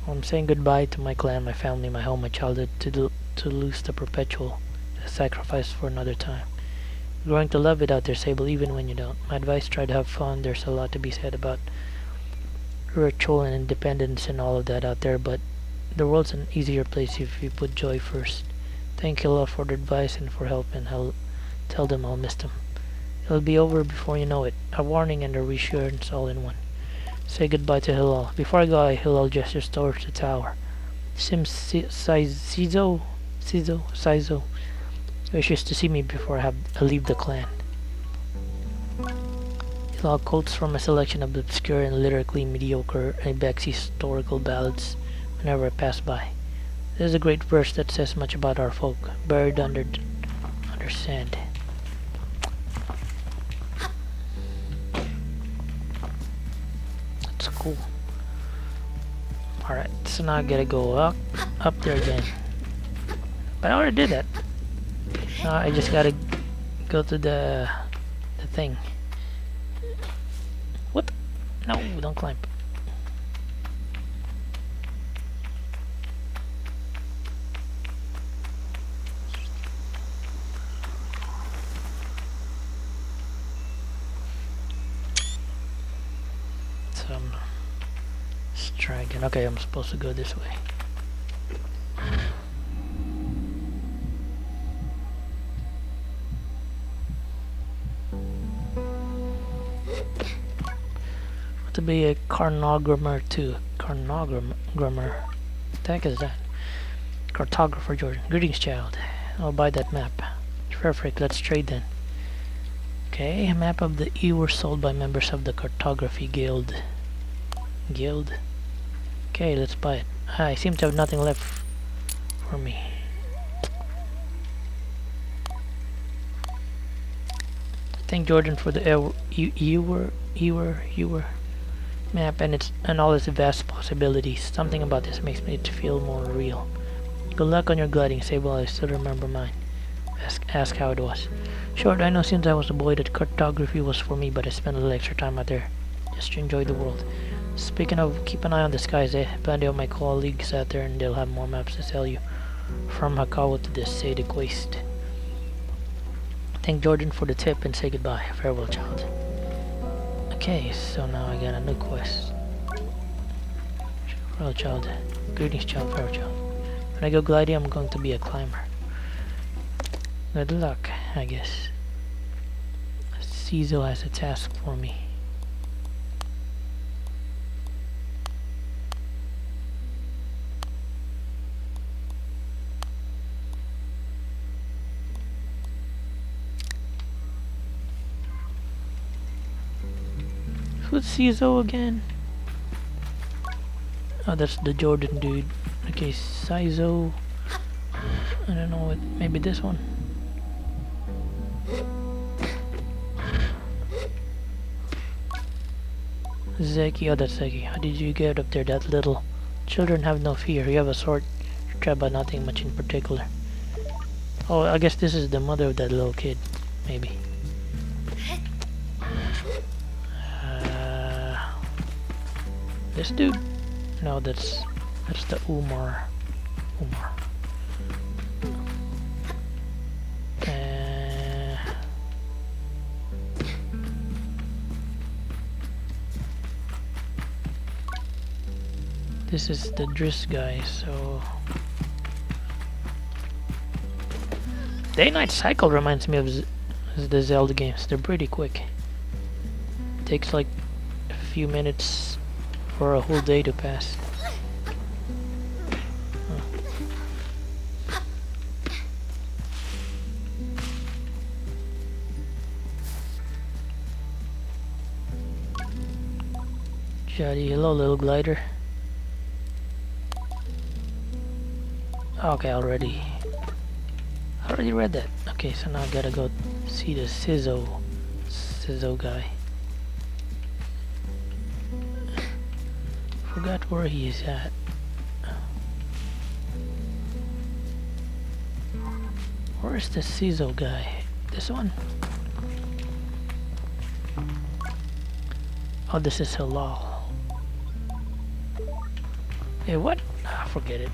I'm saying goodbye to my clan, my family, my home, my childhood, to lose the perpetual, a sacrifice for another time. You're growing to love it out there, Sable, even when you don't. My advice: try to have fun. There's a lot to be said about ritual and independence and all of that out there, but the world's an easier place if you put joy first. Thank you a lot for the advice and for help, and I'll tell them I'll miss them. It'll be over before you know it. A warning and a reassurance all in one. Say goodbye to Hilal. Before I go, Hilal gestures towards the tower. Sizo wishes to see me before I leave the clan. Hilal quotes from a selection of obscure and lyrically mediocre Ibex historical ballads whenever I pass by. There's a great verse that says much about our folk, buried under sand. That's cool. Alright, so now I gotta go up there again. But I already did that. Now I just gotta go to the thing. What? No, don't climb. Some dragon. Okay, I'm supposed to go this way. To be a cartographer too. Cartographer. What the heck is that? Cartographer Jordan. Greetings, child. I'll buy that map. Perfect, let's trade then. Okay, a map of the Ewer sold by members of the Cartography Guild. Okay, let's buy it. I seem to have nothing left for me. Thank Jordan for the Ewer map and all its vast possibilities. Something about this makes it feel more real. Good luck on your gliding, Sable. I still remember mine. Ask how it was. Sure, I know since I was a boy that cartography was for me, but I spent a little extra time out there just to enjoy the world. Speaking of, keep an eye on the skies, Plenty of my colleagues out there and they'll have more maps to sell you. From Hakawa to the Sadic Waste. Thank Jordan for the tip and say goodbye. Farewell, child. Okay, so now I got a new quest. Farewell, child. Greetings, child. Farewell, child. When I go gliding, I'm going to be a climber. Good luck, I guess. Cizo has a task for me. Who's Cizo again? Oh, that's the Jordan dude. Okay, Cizo. I don't know what. Maybe this one. Zeki. Oh, that's Zeki. How did you get up there that little? Children have no fear. You have a sword. You're trapped by nothing much in particular. Oh, I guess this is the mother of that little kid. Maybe. This dude? No, that's the Umar. This is the Driss guy, so... Day-night cycle reminds me of the Zelda games. They're pretty quick. Takes like a few minutes for a whole day to pass. Jody, hello little glider. Okay, already read that. Okay, so now I gotta go see the Cizo guy. Forgot where he is at. Where's the Sizzle guy? This one? Oh, this is halal. Hey, what? Ah, forget it.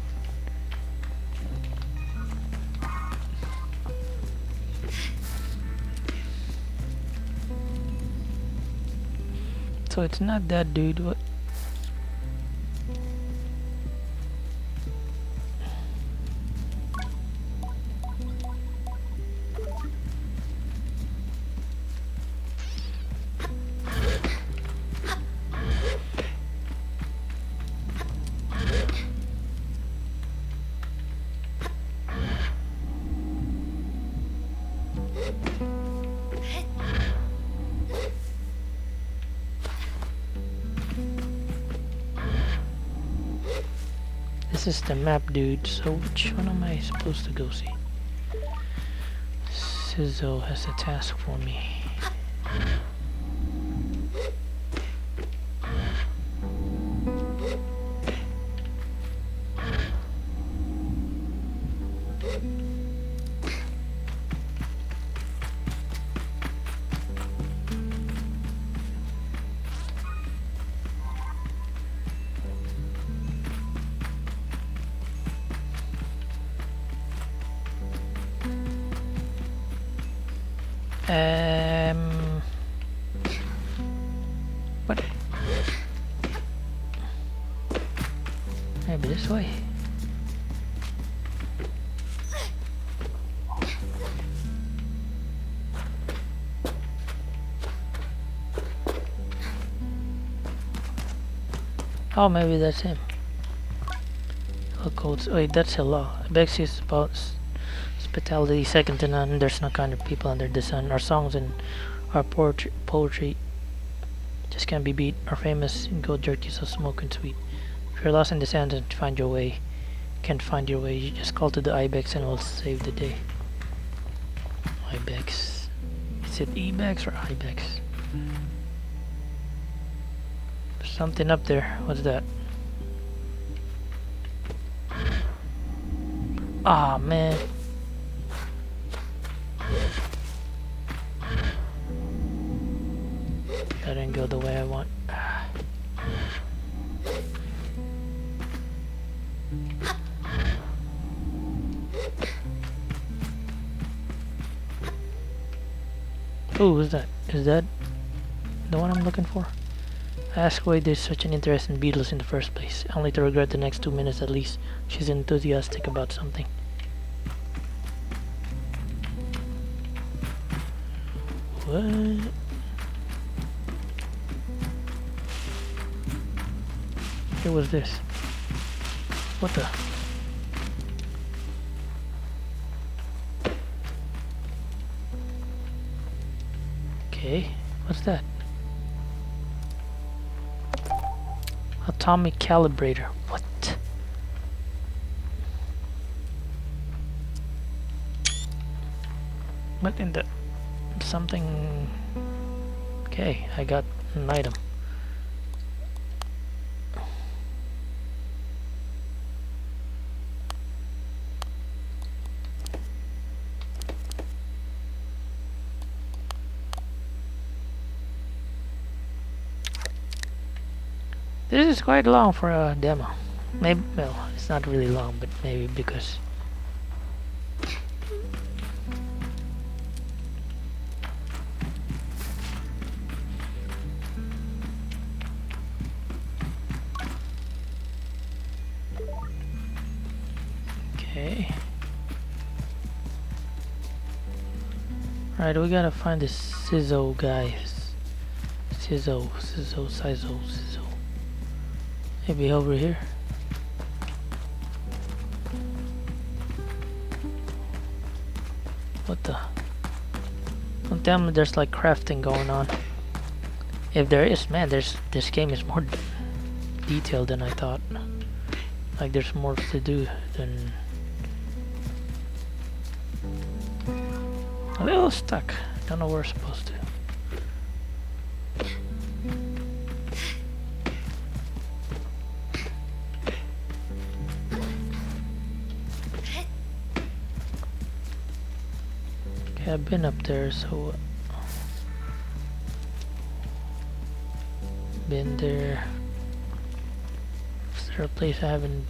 So it's not that dude. What? This is the map, dude. So which one am I supposed to go see? Sizzle has a task for me. What? Maybe this way. Oh, maybe that's him. Codes. Wait, that's hello. Bex is about hospitality, second to none. There's no kind of people under the sun. Our songs and our poetry just can't be beat. Our famous gold jerky so smoking sweet. If you're lost in the sands and find your way, can't find your way, you just call to the Ibex and we'll save the day. Ibex. Is it Ibex or Ibex? There's something up there. What's that? Ah, man. That didn't go the way I want. Oh, who's that? Is that the one I'm looking for? I asked why there's such an interest in beetles in the first place, only to regret the next 2 minutes at least. She's enthusiastic about something. What? What was this? What the? Okay, what's that? Atomic calibrator. What? What in the... something... Okay, I got an item. This is quite long for a demo. Maybe, well, it's not really long, but maybe because... Okay. Right, we gotta find this Sizzle guy. Sizzle. Maybe over here. What the? Don't tell me there's like crafting going on. If there is, man, this game is more detailed than I thought. Like there's more to do than... A little stuck. Don't know where we're supposed to. Yeah, I've been up there, so been there. Is there a place I haven't?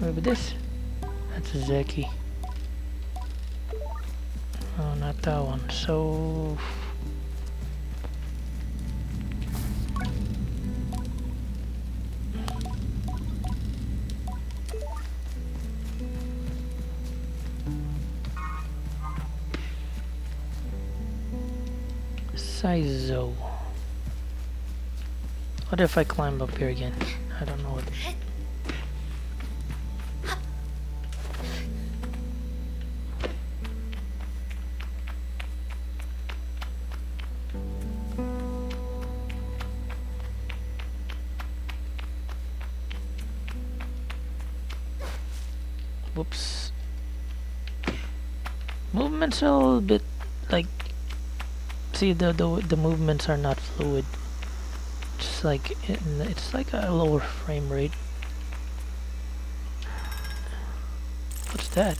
Maybe this? That's a Zeki. Oh, not that one. So... Sizo. What if I climb up here again? I don't know what... Whoops. Movements are a little bit like... See, the movements are not fluid. Just like it's like a lower frame rate. What's that?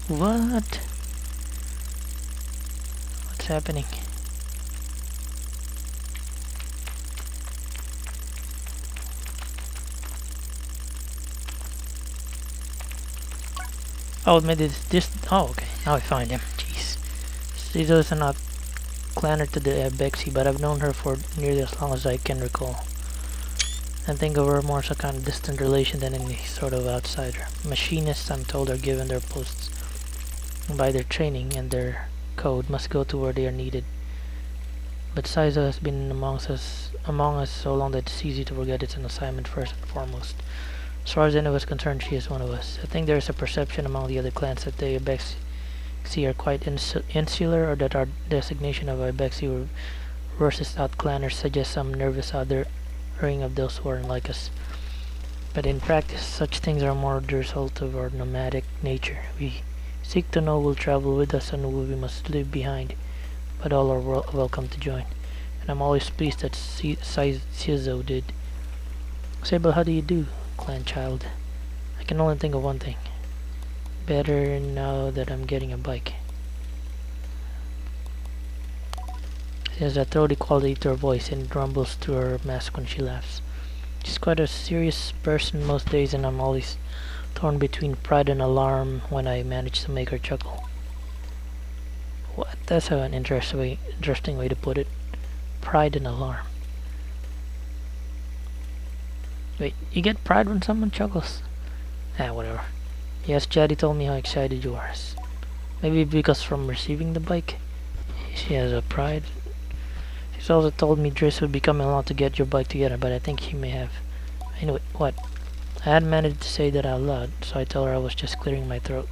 What? What's happening? Oh, maybe this. Oh, okay. Now I find him. Jeez. These are not clanner to the Bexy, but I've known her for nearly as long as I can recall. And think of her more as a kind of distant relation than any sort of outsider. Machinists, I'm told, are given their posts by their training, and their code must go to where they are needed. But Saizo has been among us so long that it's easy to forget it's an assignment first and foremost. As far as any of us concerned, she is one of us. I think there is a perception among the other clans that the Ibexi are quite insular, or that our designation of Ibexi versus outclanners suggests some nervous othering of those who are unlike us. But in practice, such things are more the result of our nomadic nature. We seek to know who will travel with us and who we must leave behind, but all are welcome to join. And I'm always pleased that Shizo did. Sable, how do you do, clan child? I can only think of one thing. Better now that I'm getting a bike. She has a throaty quality to her voice, and it rumbles through her mask when she laughs. She's quite a serious person most days, and I'm always torn between pride and alarm when I manage to make her chuckle. What? That's an interesting way to put it. Pride and alarm. Wait, you get pride when someone chuckles? Ah, whatever. Yes, Jaddy told me how excited you are. Maybe because from receiving the bike, she has a pride. She's also told me Driss would be coming along to get your bike together, but I think he may have. Anyway, what? I hadn't managed to say that out loud, so I told her I was just clearing my throat.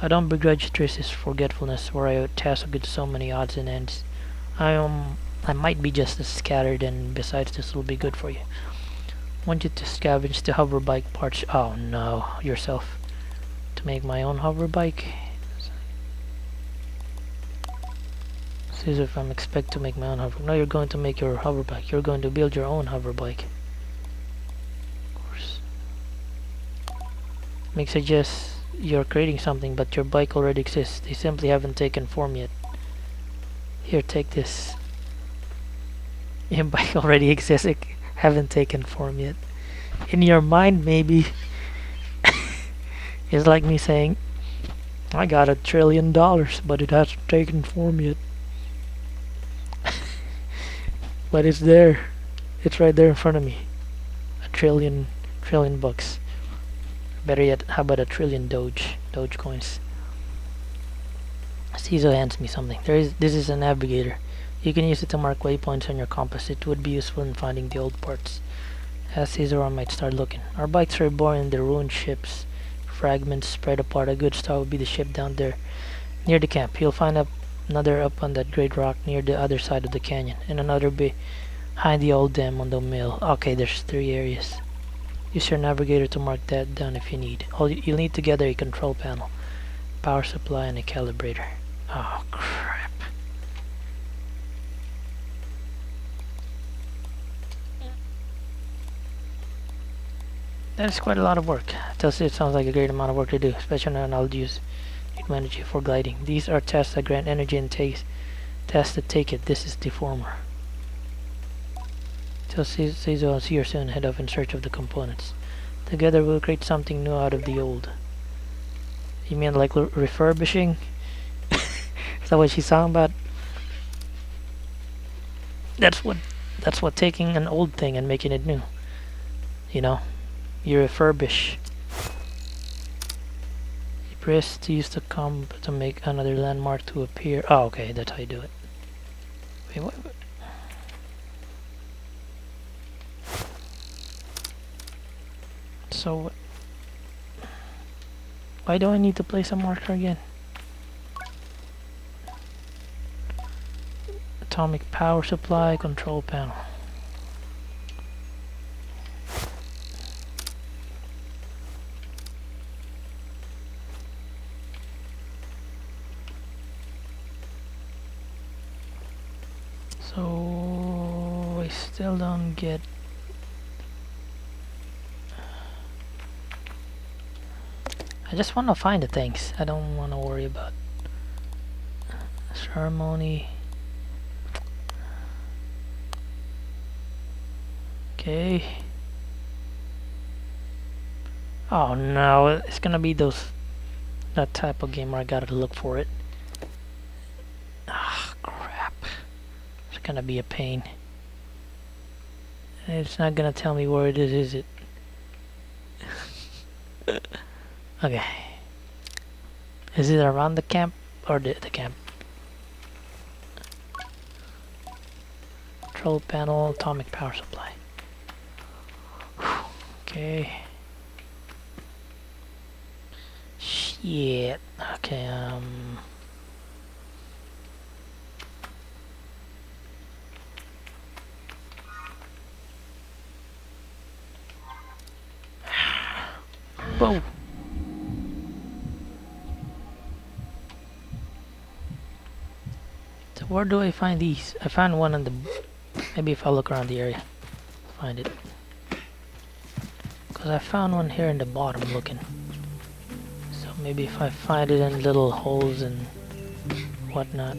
I don't begrudge Triss's forgetfulness, where I tasked with so many odds and ends. I might be just as scattered, and besides, this will be good for you. Want you to scavenge the hover bike parts. Oh no, yourself. To make my own hover bike. Says if I'm expect to make my own hover. No, you're going to make your hover bike. You're going to build your own hover bike. Of course. Make suggest you're creating something, but your bike already exists. They simply haven't taken form yet. Here, take this. Your bike already exists. It haven't taken form yet. In your mind, maybe. It's like me saying, I got $1 trillion, but it hasn't taken form yet. But it's there. It's right there in front of me. $1 trillion bucks. Better yet, how about 1 trillion Doge coins? Caesar hands me something. This is a navigator. You can use it to mark waypoints on your compass. It would be useful in finding the old parts. As Caesar, I might start looking. Our bikes are born in the ruined ships. Fragments spread apart. A good start would be the ship down there Near the camp, you'll find another up on that great rock near the other side of the canyon, and another behind the old dam on the mill. Okay, there's 3 areas. Use your navigator to mark that down if you need. You'll need to gather a control panel, power supply, and a calibrator. Oh crap. That's quite a lot of work. It sounds like a great amount of work to do, especially when I'll use energy for gliding. These are tests that grant energy and tests that take it. This is deformer. So see you soon. Head off in search of the components. Together we'll create something new out of the old. You mean like refurbishing? Is that what she's talking about? That's what taking an old thing and making it new. You know, you refurbish. You press to use the comb to make another landmark to appear. Oh, okay, that's how you do it. Wait, what? So, why do I need to place a marker again? Atomic power supply, control panel. So, I still don't get... I just want to find the things. I don't want to worry about ceremony. Okay. Oh no, it's gonna be that type of game where I gotta look for it. Ah, crap. It's gonna be a pain. It's not gonna tell me where it is it? Okay. Is it around the camp or the camp? Control panel, atomic power supply. Okay. Shit. Okay, whoa. So where do I find these? I found one on the... Maybe if I look around the area, find it. Because I found one here in the bottom looking. So maybe if I find it in little holes and whatnot.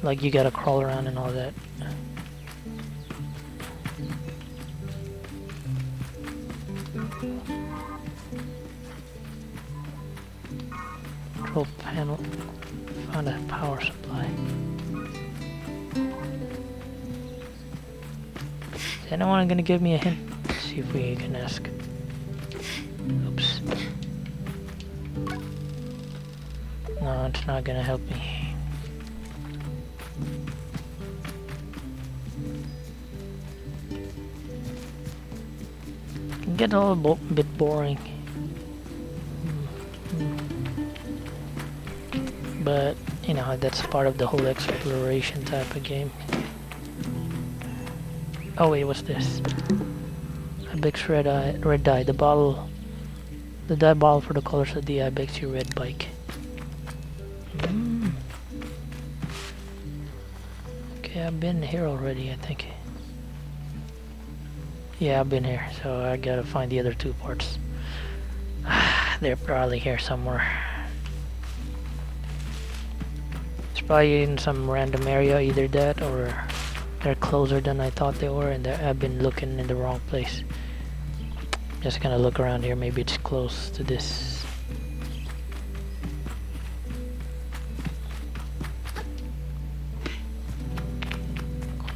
Like you gotta crawl around and all that. Control panel. Found a power supply. Is anyone gonna give me a hint? Let's see if we can ask. Oops. No, it's not gonna help me. It can get a little bit boring. But, you know, that's part of the whole exploration type of game. Oh wait, what's this? Ibex red dye. The dye bottle for the colors of the Ibex red bike. Okay, I've been here already, I think. Yeah, I've been here, so I gotta find the other 2 parts. They're probably here somewhere. It's probably in some random area, either that or they're closer than I thought they were, and I've been looking in the wrong place. Just gonna look around here, maybe it's close to this.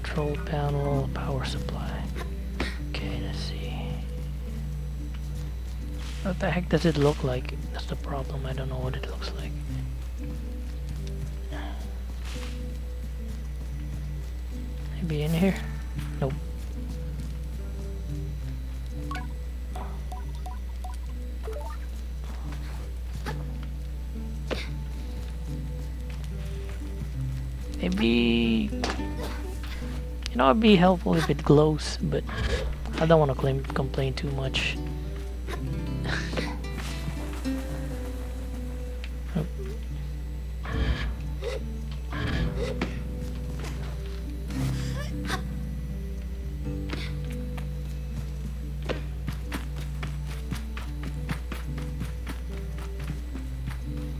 Control panel, power supply. Okay, let's see. What the heck does it look like? That's the problem, I don't know what it looks like. Maybe in here? Nope. Maybe, it'd be helpful if it glows, but I don't want to complain too much.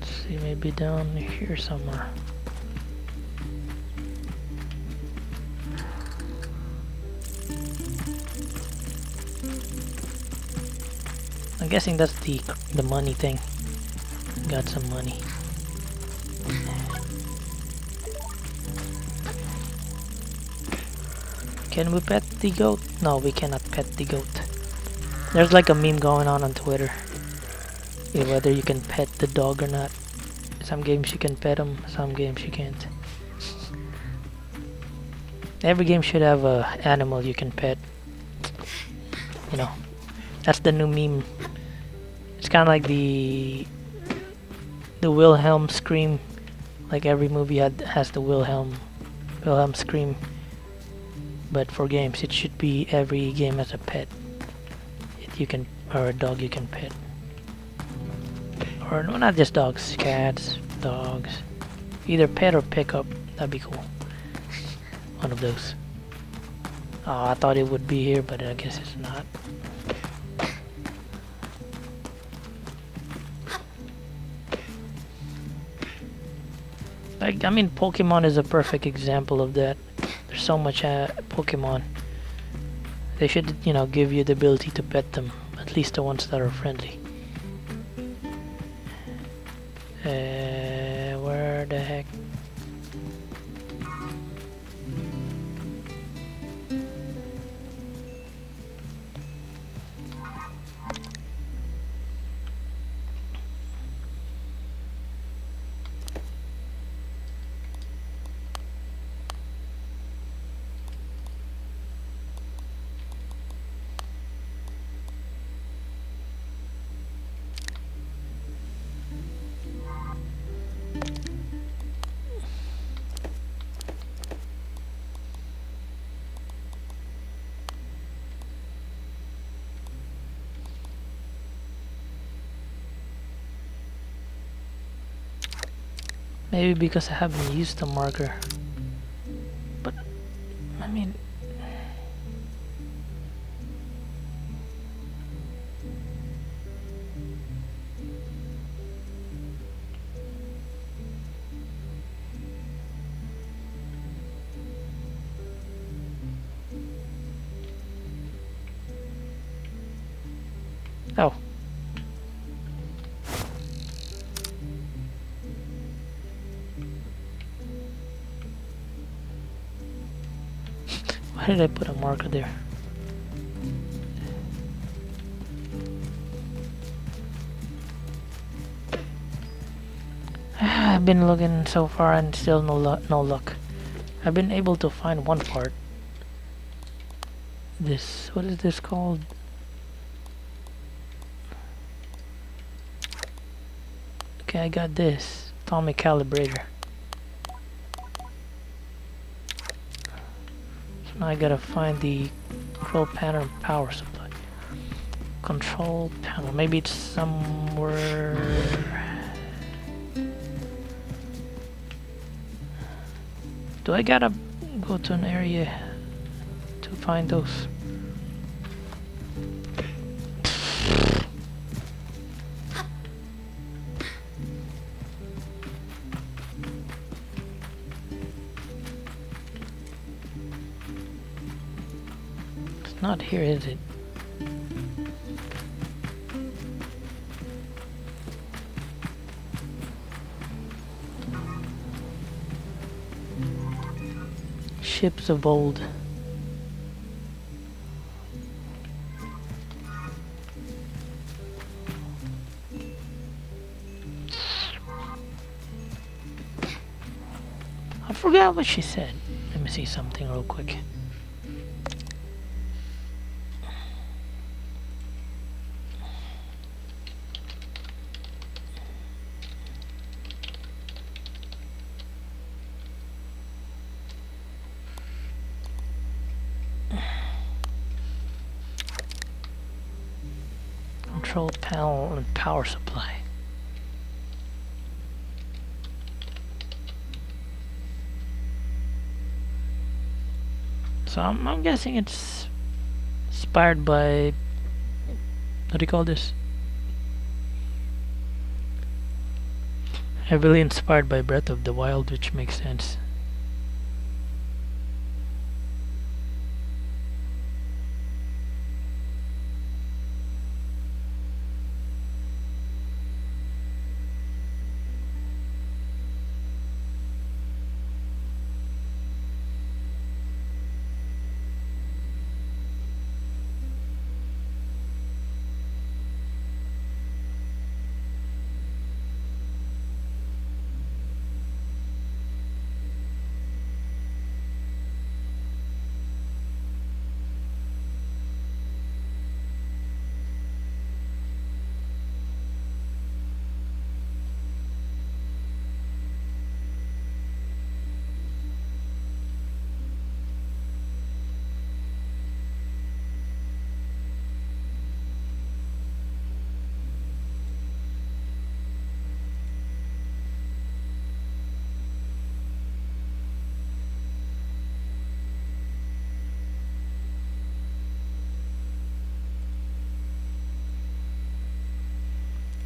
See, maybe down here somewhere. I'm guessing that's the money thing. Got some money. Can we pet the goat? No, we cannot pet the goat. There's like a meme going on Twitter. Whether you can pet the dog or not. Some games you can pet them, some games you can't. Every game should have a animal you can pet. That's the new meme. It's kind of like the Wilhelm scream. Like every movie has the Wilhelm scream. But for games, it should be every game has a pet. Or a dog you can pet. Or no, not just dogs, cats, dogs. Either pet or pick up. That'd be cool. One of those. Oh, I thought it would be here, but I guess it's not. Like, I mean, Pokemon is a perfect example of that. There's so much Pokemon. They should, give you the ability to pet them. At least the ones that are friendly. Where the heck? Maybe because I haven't used the marker. But, I mean... Oh. Why did I put a marker there? I've been looking so far and still no luck. I've been able to find one part. What is this called? Okay, I got this. Atomic calibrator. Now I gotta find the control panel and power supply. Control panel. Maybe it's somewhere. Do I gotta go to an area to find those? Not here, is it? Ships of old. I forgot what she said. Let me see something real quick. control panel and power supply. So I'm guessing it's inspired by, what do you call this? Heavily inspired by Breath of the Wild, which makes sense.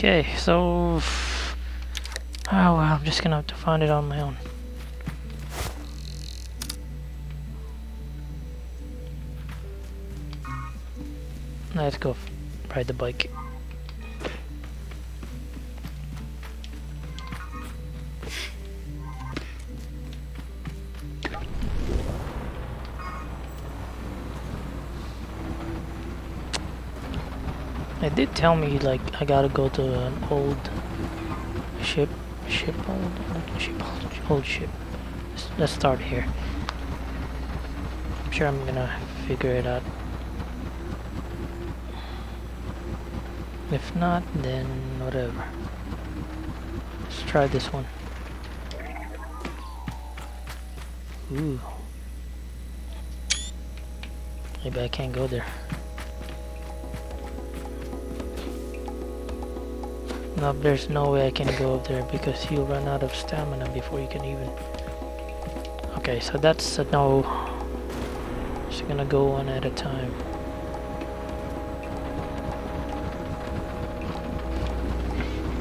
Okay, so oh well, I'm just gonna have to find it on my own. Let's go ride the bike. It did tell me like I gotta go to an old old ship. Let's start here. I'm sure I'm gonna figure it out. If not, then whatever. Let's try this one. Ooh. Maybe I can't go there. No, there's no way I can go up there because you'll run out of stamina before you can even... Okay, so that's a no. Just gonna go one at a time.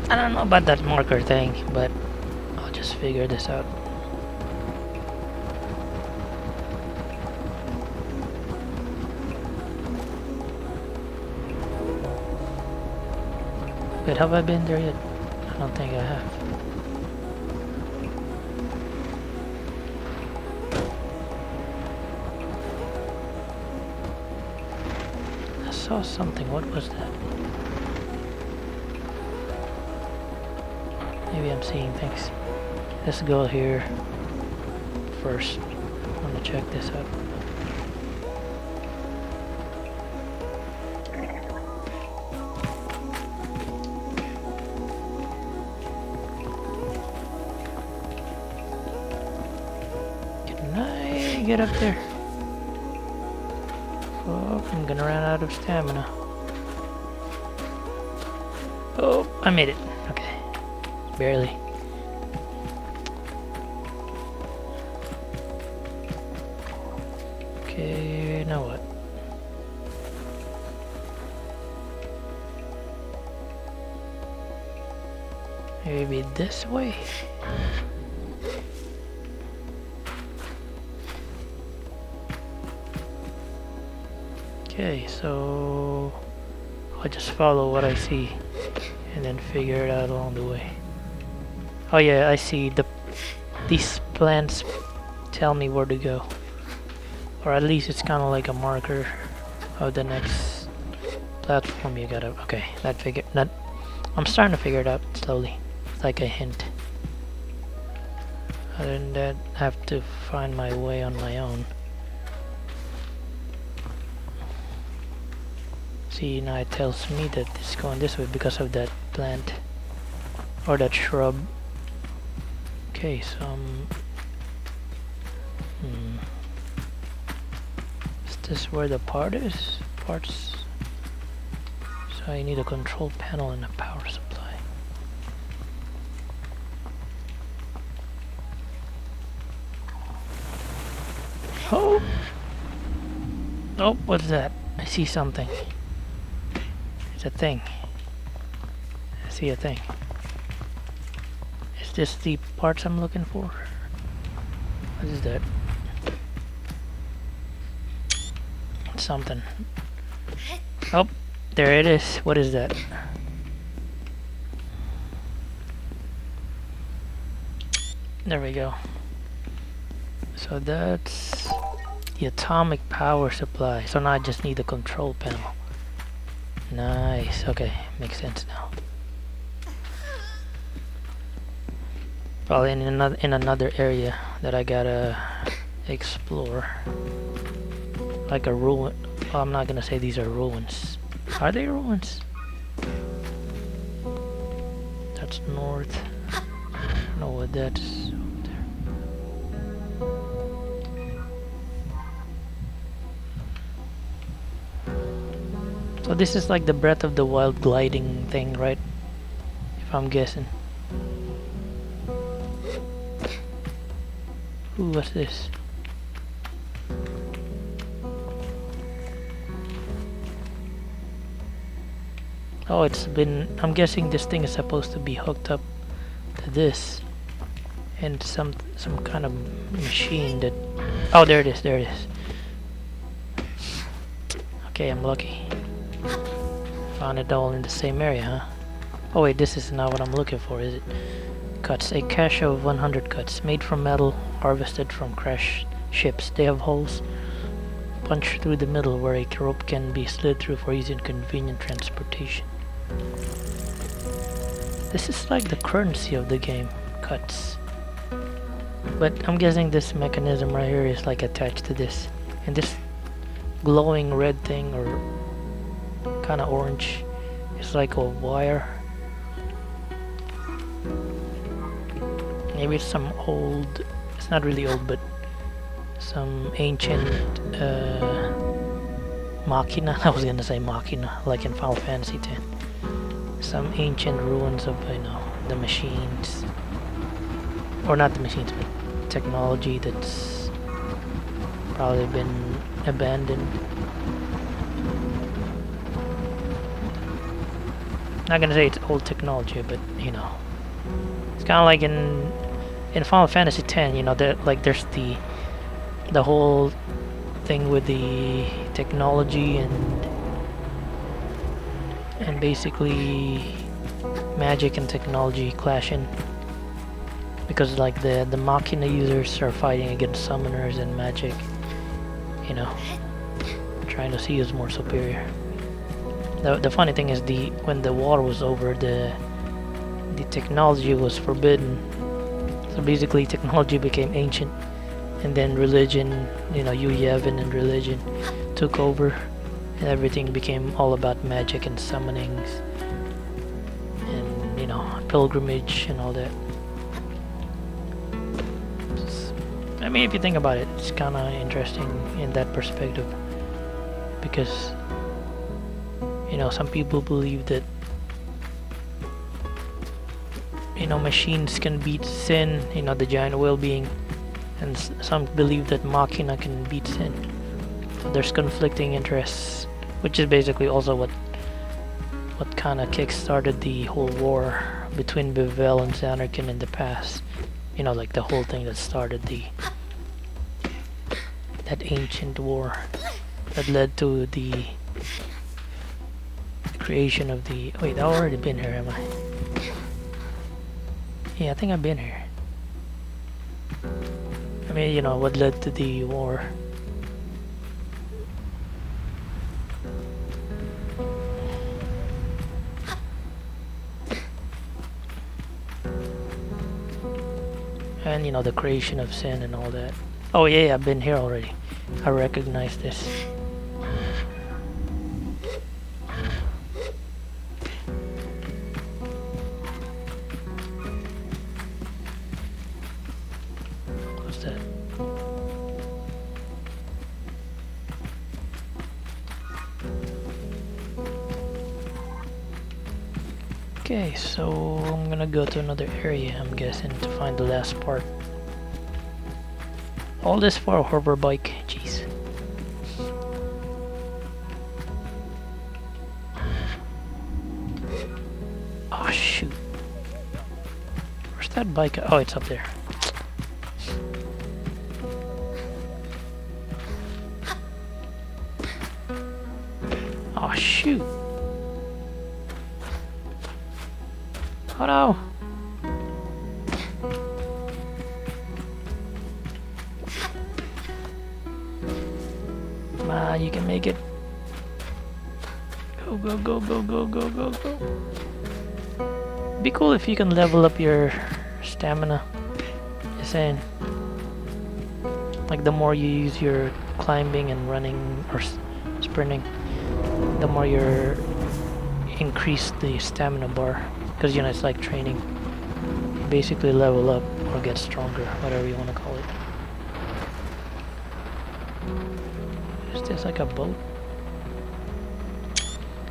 I don't know about that marker thing, but I'll just figure this out. Wait, have I been there yet? I don't think I have. I saw something. What was that? Maybe I'm seeing things. Let's go here first. I want to check this out. Get up there. Oh, I'm gonna run out of stamina. Oh, I made it. Okay. Barely. Okay, now what? Maybe this way? Okay, so I'll just follow what I see and then figure it out along the way. Oh yeah, I see these plants tell me where to go. Or at least it's kind of like a marker of the next platform you gotta... Okay, I'm starting to figure it out slowly. It's like a hint. Other than that, I have to find my way on my own. See, now it tells me that it's going this way because of that plant or that shrub. Okay, so is this where the parts So I need a control panel and a power supply. Oh! Oh, what's that? I see something. It's a thing. I see a thing. Is this the parts I'm looking for? What is that? It's something. Oh, there it is. What is that? There we go. So that's the atomic power supply. So now I just need the control panel. Nice. Okay, makes sense now. Probably in another area that I gotta explore. Like a ruin. Oh, I'm not gonna say these are ruins. Are they ruins? That's north. I don't know what that's over there. So this is like the Breath of the Wild gliding thing, right? If I'm guessing. Ooh, what's this? Oh, it's been... I'm guessing this thing is supposed to be hooked up to this. And some kind of machine that... Oh, there it is, there it is. Okay, I'm lucky. Found it all in the same area, huh? Oh wait, this is not what I'm looking for, is it? Cuts. A cache of 100 cuts. Made from metal, harvested from crashed ships. They have holes punched through the middle where a rope can be slid through for easy and convenient transportation. This is like the currency of the game. Cuts. But I'm guessing this mechanism right here is like attached to this. And this glowing red thing, or kind of orange, is like a wire. Maybe it's some old, it's not really old, but some ancient machina. I was gonna say machina, like in Final Fantasy X. Some ancient ruins of, you know, the machines. Or not the machines, but technology that's probably been abandoned. Not gonna say it's old technology, but you know, it's kind of like in Final Fantasy X. You know, that like there's the whole thing with the technology and basically magic and technology clashing, because like the Machina users are fighting against summoners and magic, you know, trying to see who's more superior. The funny thing is, when the war was over, the technology was forbidden. So basically technology became ancient, and then religion, you know, Yu Yevon and religion took over, and everything became all about magic and summonings and, you know, pilgrimage and all that. I mean, if you think about it, it's kind of interesting in that perspective, because, you know, some people believe that, you know, machines can beat sin, you know, the giant whale being, and some believe that Machina can beat sin. So there's conflicting interests, which is basically also what kind of kick-started the whole war between Bevel and Zanarkand in the past. You know, like the whole thing that started that ancient war that led to the creation of the... Wait, I've already been here, am I? Yeah, I think I've been here. I mean, you know, what led to the war. And, you know, the creation of sin and all that. Oh yeah, I've been here already. I recognize this. What's that? Okay, so I'm gonna go to another area, I'm guessing, to find the last part. All this for a hover bike, jeez. Oh shoot. Where's that bike? Oh, it's up there. Oh shoot. Oh no. Come on, you can make it. Go, go, go, go, go, go, go, go. Be cool if you can level up your stamina. Just saying. Like the more you use your climbing and running or sprinting, the more you increase the stamina bar. Because you know it's like training. You basically level up or get stronger, whatever you want to call it. Is this like a boat?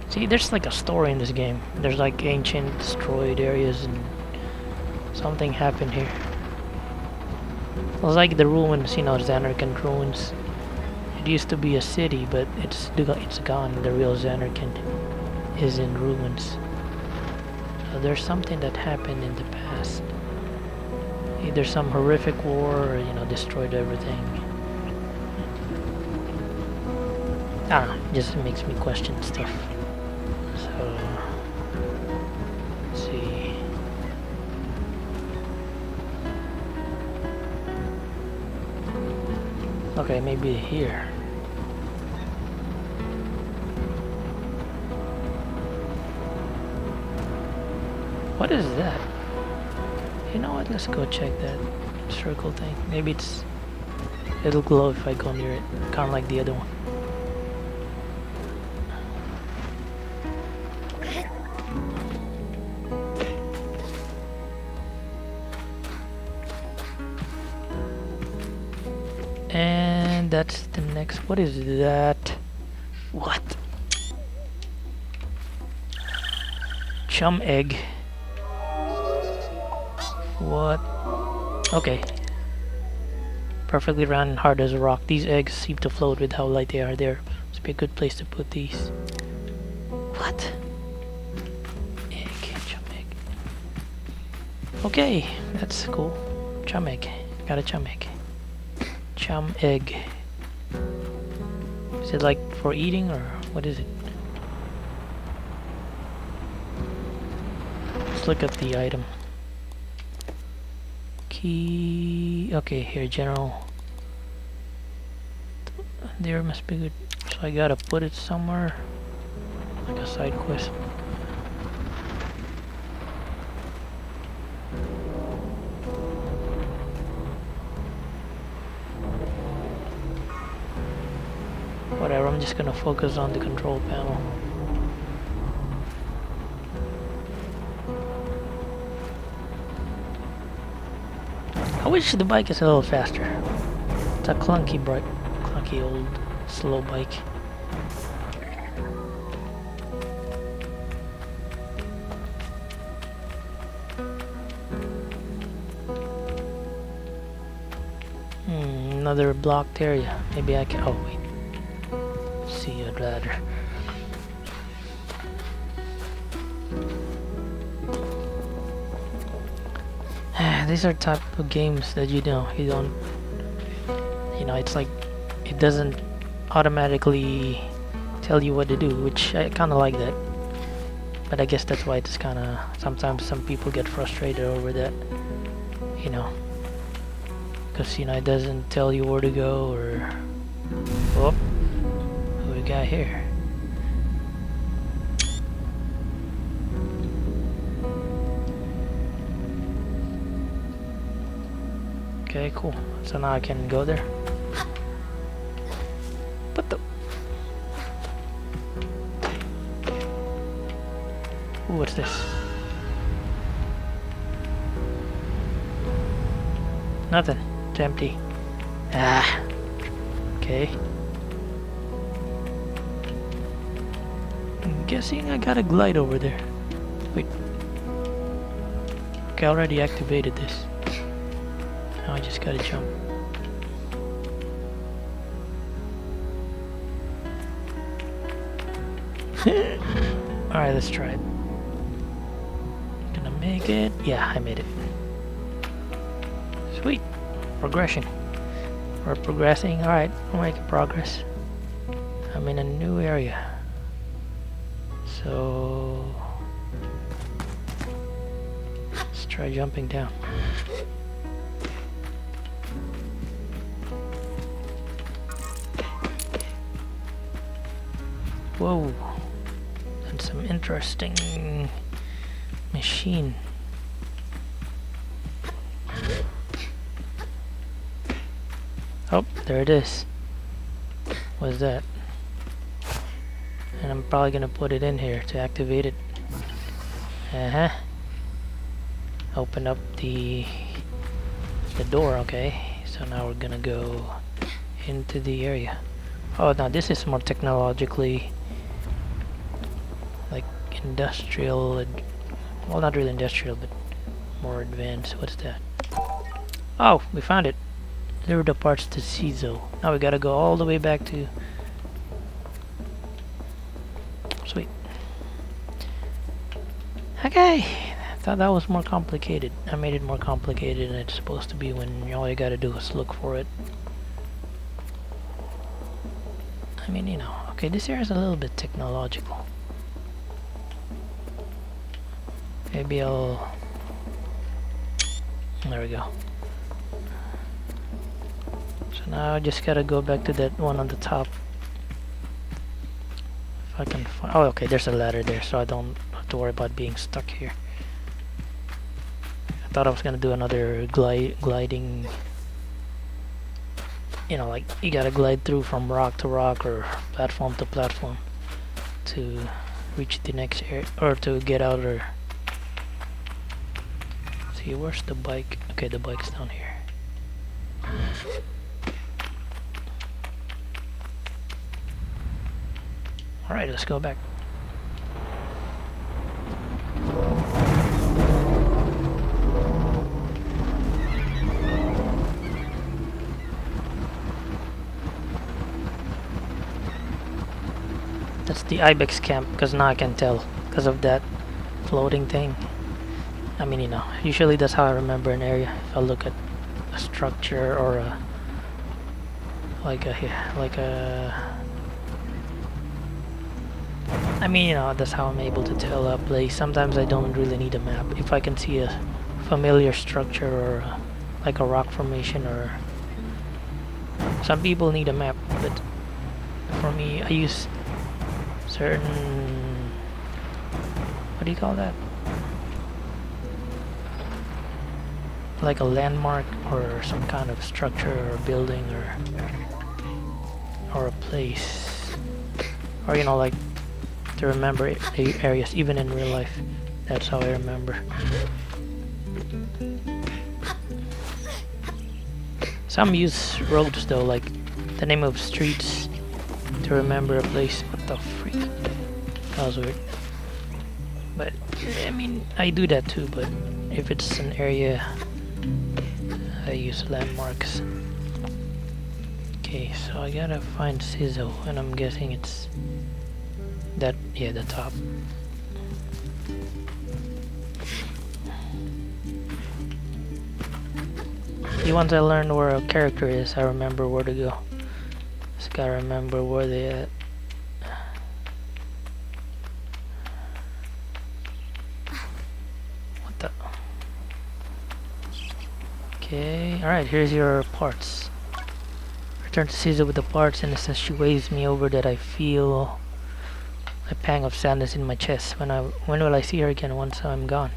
See, there's like a story in this game. There's like ancient destroyed areas and something happened here. It was like the ruins, you know, Zanarkand ruins. It used to be a city, but it's gone. The real Zanarkand is in ruins. So there's something that happened in the past. Either some horrific war or, you know, destroyed everything. I don't know, just makes me question stuff. So, let's see. Okay, maybe here. What is that? You know what, let's go check that circle thing. Maybe it'll glow if I go near it, kind of like the other one. And that's the next. What is that? What? Chum egg. What? Okay. Perfectly round and hard as a rock. These eggs seem to float with how light they are. There must be a good place to put these. What? Egg. Chum egg. Okay, that's cool. Chum egg. Got a chum egg. Chum egg. Is it like for eating or what is it? Let's look at the item. Key. Okay, here, general. There must be good. So I gotta put it somewhere. Like a side quest. Whatever, I'm just gonna focus on the control panel. I wish the bike is a little faster. It's a clunky old slow bike. Another blocked area. Maybe I can. Oh wait. See a ladder. These are type of games that you don't, it's like, it doesn't automatically tell you what to do, which I kind of like that. But I guess that's why it's kind of, sometimes some people get frustrated over that, because, it doesn't tell you where to go, or, oh, what we got here? Okay, cool. So now I can go there. What the? Ooh, what's this? Nothing. It's empty. Ah. Okay. I'm guessing I gotta glide over there. Wait. Okay, I already activated this. Now I just gotta jump. Alright, let's try it. Gonna make it. Yeah, I made it. Sweet. Progression. We're progressing. Alright, we're making progress. I'm in a new area. So let's try jumping down. Whoa. That's some interesting machine. Oh, there it is. What's that? And I'm probably gonna put it in here to activate it. Open up the door. Okay, so now we're gonna go into the area. Oh, now this is more technologically like industrial. Well, not really industrial, but more advanced. What's that? Oh, we found it. There were the parts to Sable. Now we gotta go all the way back to. Sweet. Okay, I thought that was more complicated. I made it more complicated than it's supposed to be when all you gotta do is look for it. I mean, you know, okay, this area is a little bit technological. Maybe I'll... There we go. So now I just gotta go back to that one on the top. If I can find... Oh, okay, there's a ladder there, so I don't have to worry about being stuck here. I thought I was gonna do another gliding... You know, like, you gotta glide through from rock to rock or platform to platform to reach the next area, or to get out, or... See, where's the bike? Okay, the bike's down here. Alright, let's go back. That's the Ibex camp, because now I can tell, because of that floating thing. I mean, you know, usually that's how I remember an area. If I look at a structure or a... I mean, you know, that's how I'm able to tell a place. Sometimes I don't really need a map. If I can see a familiar structure or like a rock formation, or... Some people need a map, but for me, I use certain... What do you call that? Like a landmark or some kind of structure or building or a place. Or, you know, like to remember areas even in real life. That's how I remember. Some use roads though, like the name of streets to remember a place. What the freak? That was weird. But I mean, I do that too, but if it's an area, I use landmarks. Okay, so I gotta find Sable, and I'm guessing it's that, yeah, the top. See, once I learn where a character is, I remember where to go. Just gotta remember where they at. What the? Okay, alright, here's your parts. Return to Sable with the parts, and it says she waves me over that I feel a pang of sadness in my chest. When will I see her again once I'm gone?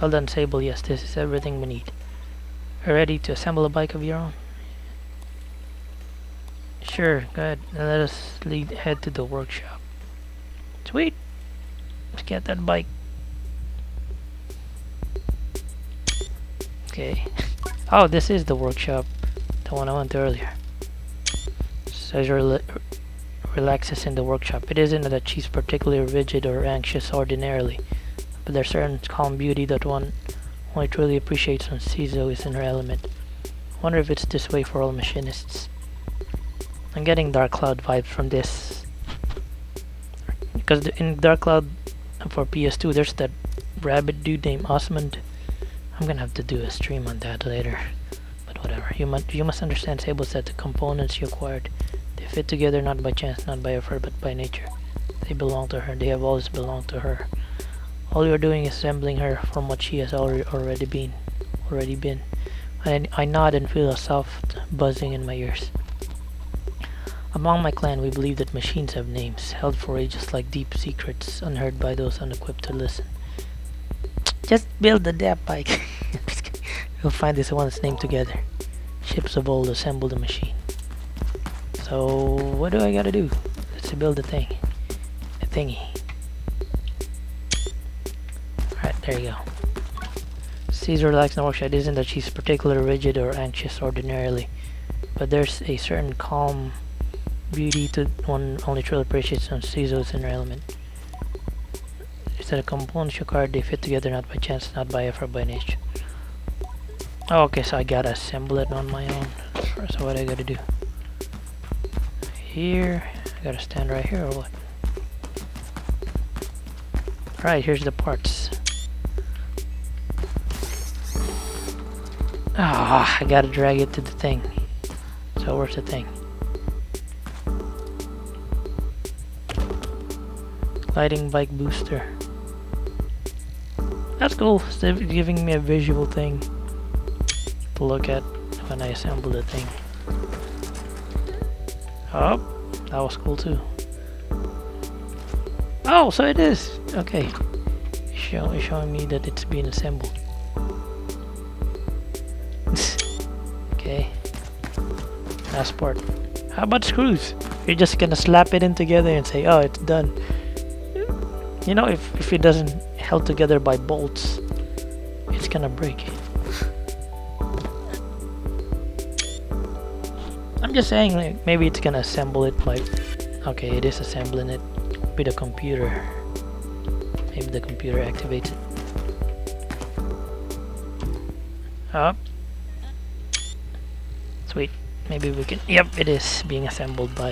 Well done, Sable. Yes, this is everything we need. Are you ready to assemble a bike of your own? Sure, go ahead. Now let us head to the workshop. Sweet! Let's get that bike. Okay. Oh, this is the workshop. The one I went to earlier. Says relaxes in the workshop. It isn't that she's particularly rigid or anxious ordinarily, but there's certain calm beauty that one only truly appreciates when Cizo is in her element. Wonder if it's this way for all machinists. I'm getting Dark Cloud vibes from this. Because in Dark Cloud for PS2 there's that rabbit dude named Osmond. I'm gonna have to do a stream on that later. But whatever. You must understand, Sable said, the components you acquired. They fit together not by chance, not by effort, but by nature. They belong to her. They have always belonged to her. All you are doing is assembling her from what she has already been. I nod and feel a soft buzzing in my ears. Among my clan, we believe that machines have names, held for ages like deep secrets, unheard by those unequipped to listen. Just build the dap bike. You'll find this one's name together. Ships of old assemble the machine. So, what do I gotta do? Let's build a thing. A thingy. Alright, there you go. Caesar lacks no workshop. It isn't that she's particularly rigid or anxious ordinarily, but there's a certain calm beauty to one only truly appreciates when Caesar's in her element. It's that a components you acquired, they fit together not by chance, not by effort, by nature. Oh, okay, so I gotta assemble it on my own. So what I gotta do? Here, I gotta stand right here or what? Right, here's the parts. Ah, I gotta drag it to the thing. So where's the thing? Lighting bike booster. That's cool. It's giving me a visual thing to look at when I assemble the thing. Oh, that was cool too. Oh, so it is. Okay. Showing me that it's being assembled. Okay. Last part. How about screws? You're just gonna slap it in together and say, oh, it's done. You know, if it doesn't held together by bolts, it's gonna break. I'm just saying, like, maybe it's gonna assemble it by... Okay, it is assembling it with a computer. Maybe the computer activates it. Up. Sweet. Maybe we can... Yep, it is being assembled by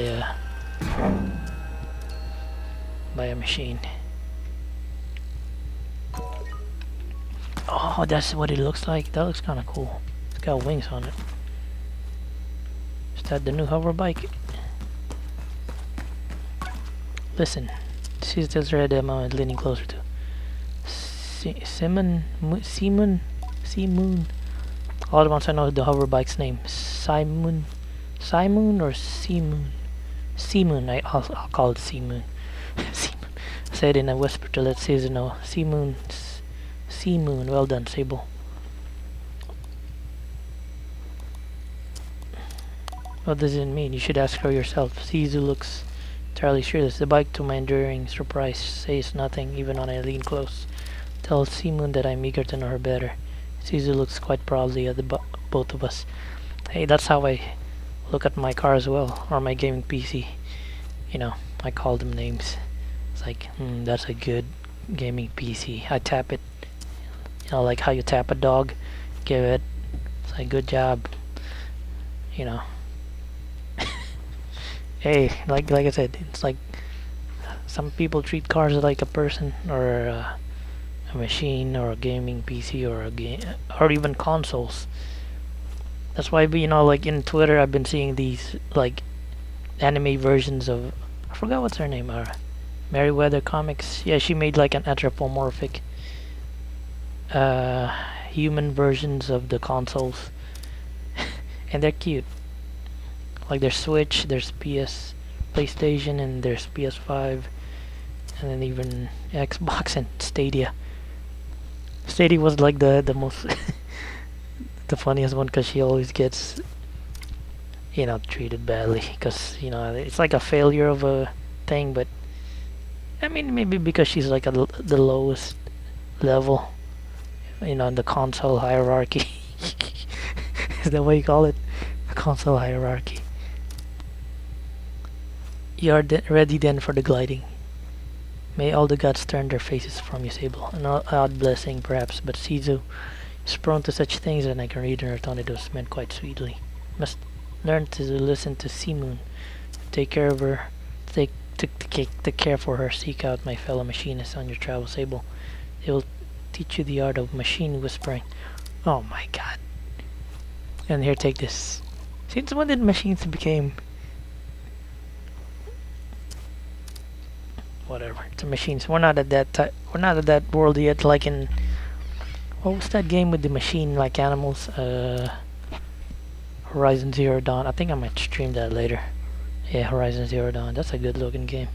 a machine. Oh, that's what it looks like. That looks kind of cool. It's got wings on it. Is that the new hover bike? Listen. She's just read the moment leaning closer to. Simon. All at once I know the hover bike's name. Simon or Seamoon? Seamoon. I'll call it Seamoon. Seamoon. I said in a whisper to let Caesar know. Seamoon. Well done, Sable. What does it mean? You should ask her yourself. Caesar looks entirely shirtless. The bike, to my enduring surprise, says nothing, even when I lean close. Tells Seamoon that I'm eager to know her better. Caesar looks quite proudly at the both of us. Hey, that's how I look at my car as well, or my gaming PC. You know, I call them names. It's like, that's a good gaming PC. I tap it. You know, like how you tap a dog. Give it. It's like, good job. You know. Hey, like I said, it's like some people treat cars like a person or a machine or a gaming PC or a game or even consoles. That's why, you know, like in Twitter I've been seeing these like anime versions of, I forgot what's her name, Meriwether Comics. Yeah, she made like an anthropomorphic human versions of the consoles. And they're cute. Like there's Switch, there's PlayStation, and there's PS5, and then even Xbox and Stadia. Stadia was like the most the funniest one, because she always gets, you know, treated badly, because, you know, it's like a failure of a thing. But I mean, maybe because she's like the lowest level, you know, in the console hierarchy. Is that what you call it? The console hierarchy. You are ready then for the gliding. May all the gods turn their faces from you, Sable. An odd blessing, perhaps, but Sizu, is prone to such things, and I can read her tornadoes meant quite sweetly. Must learn to listen to Sea Moon. Take care of her. To care for her. Seek out my fellow machinists on your travel, Sable. They will teach you the art of machine whispering. Oh my god. And here, take this. Since when did machines became... Whatever. It's a machines. We're not at that we're not at that world yet, like in... What was that game with the machine like animals? Horizon Zero Dawn. I think I might stream that later. Yeah, Horizon Zero Dawn. That's a good looking game.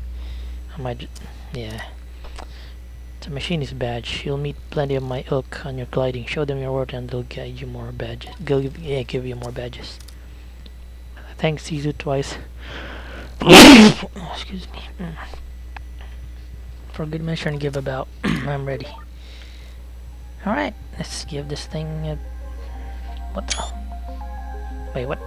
I might... Yeah. It's a machinist badge. You'll meet plenty of my ilk on your gliding. Show them your work and they'll guide you more badges. Give you more badges. Thanks, Sisu twice. Excuse me. For good measure and give about. I'm ready. Alright, let's give this thing a... What the... Wait, what?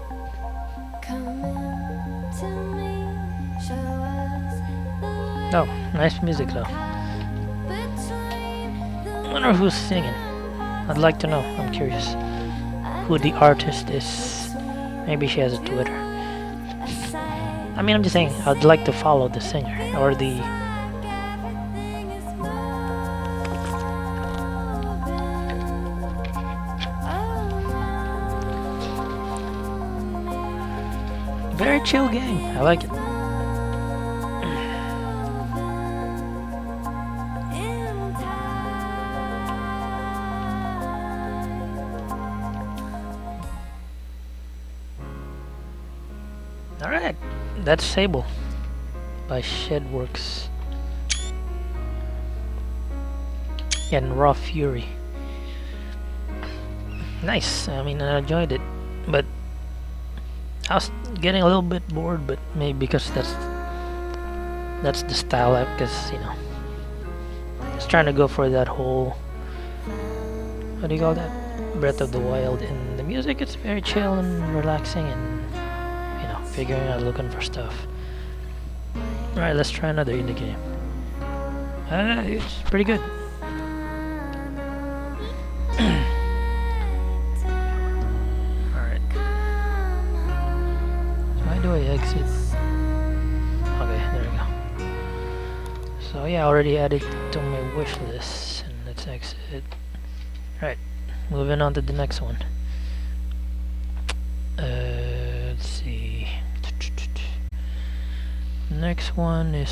Oh, nice music though. I wonder who's singing. I'd like to know. I'm curious who the artist is. Maybe she has a Twitter. I mean, I'm just saying, I'd like to follow the singer or the... Very chill game. I like it. Alright, that's Sable by Shedworks and Raw Fury. Nice. I mean, I enjoyed it, but I was getting a little bit bored, but maybe because that's the style, because, you know, I was trying to go for that whole, what do you call that, Breath of the Wild, and the music, it's very chill and relaxing, and, you know, figuring out, looking for stuff. Alright, let's try another indie game. It's pretty good. Do I exit? Okay, there we go. So yeah, I already added to my wish list, and let's exit. Right, moving on to the next one. Let's see. Next one is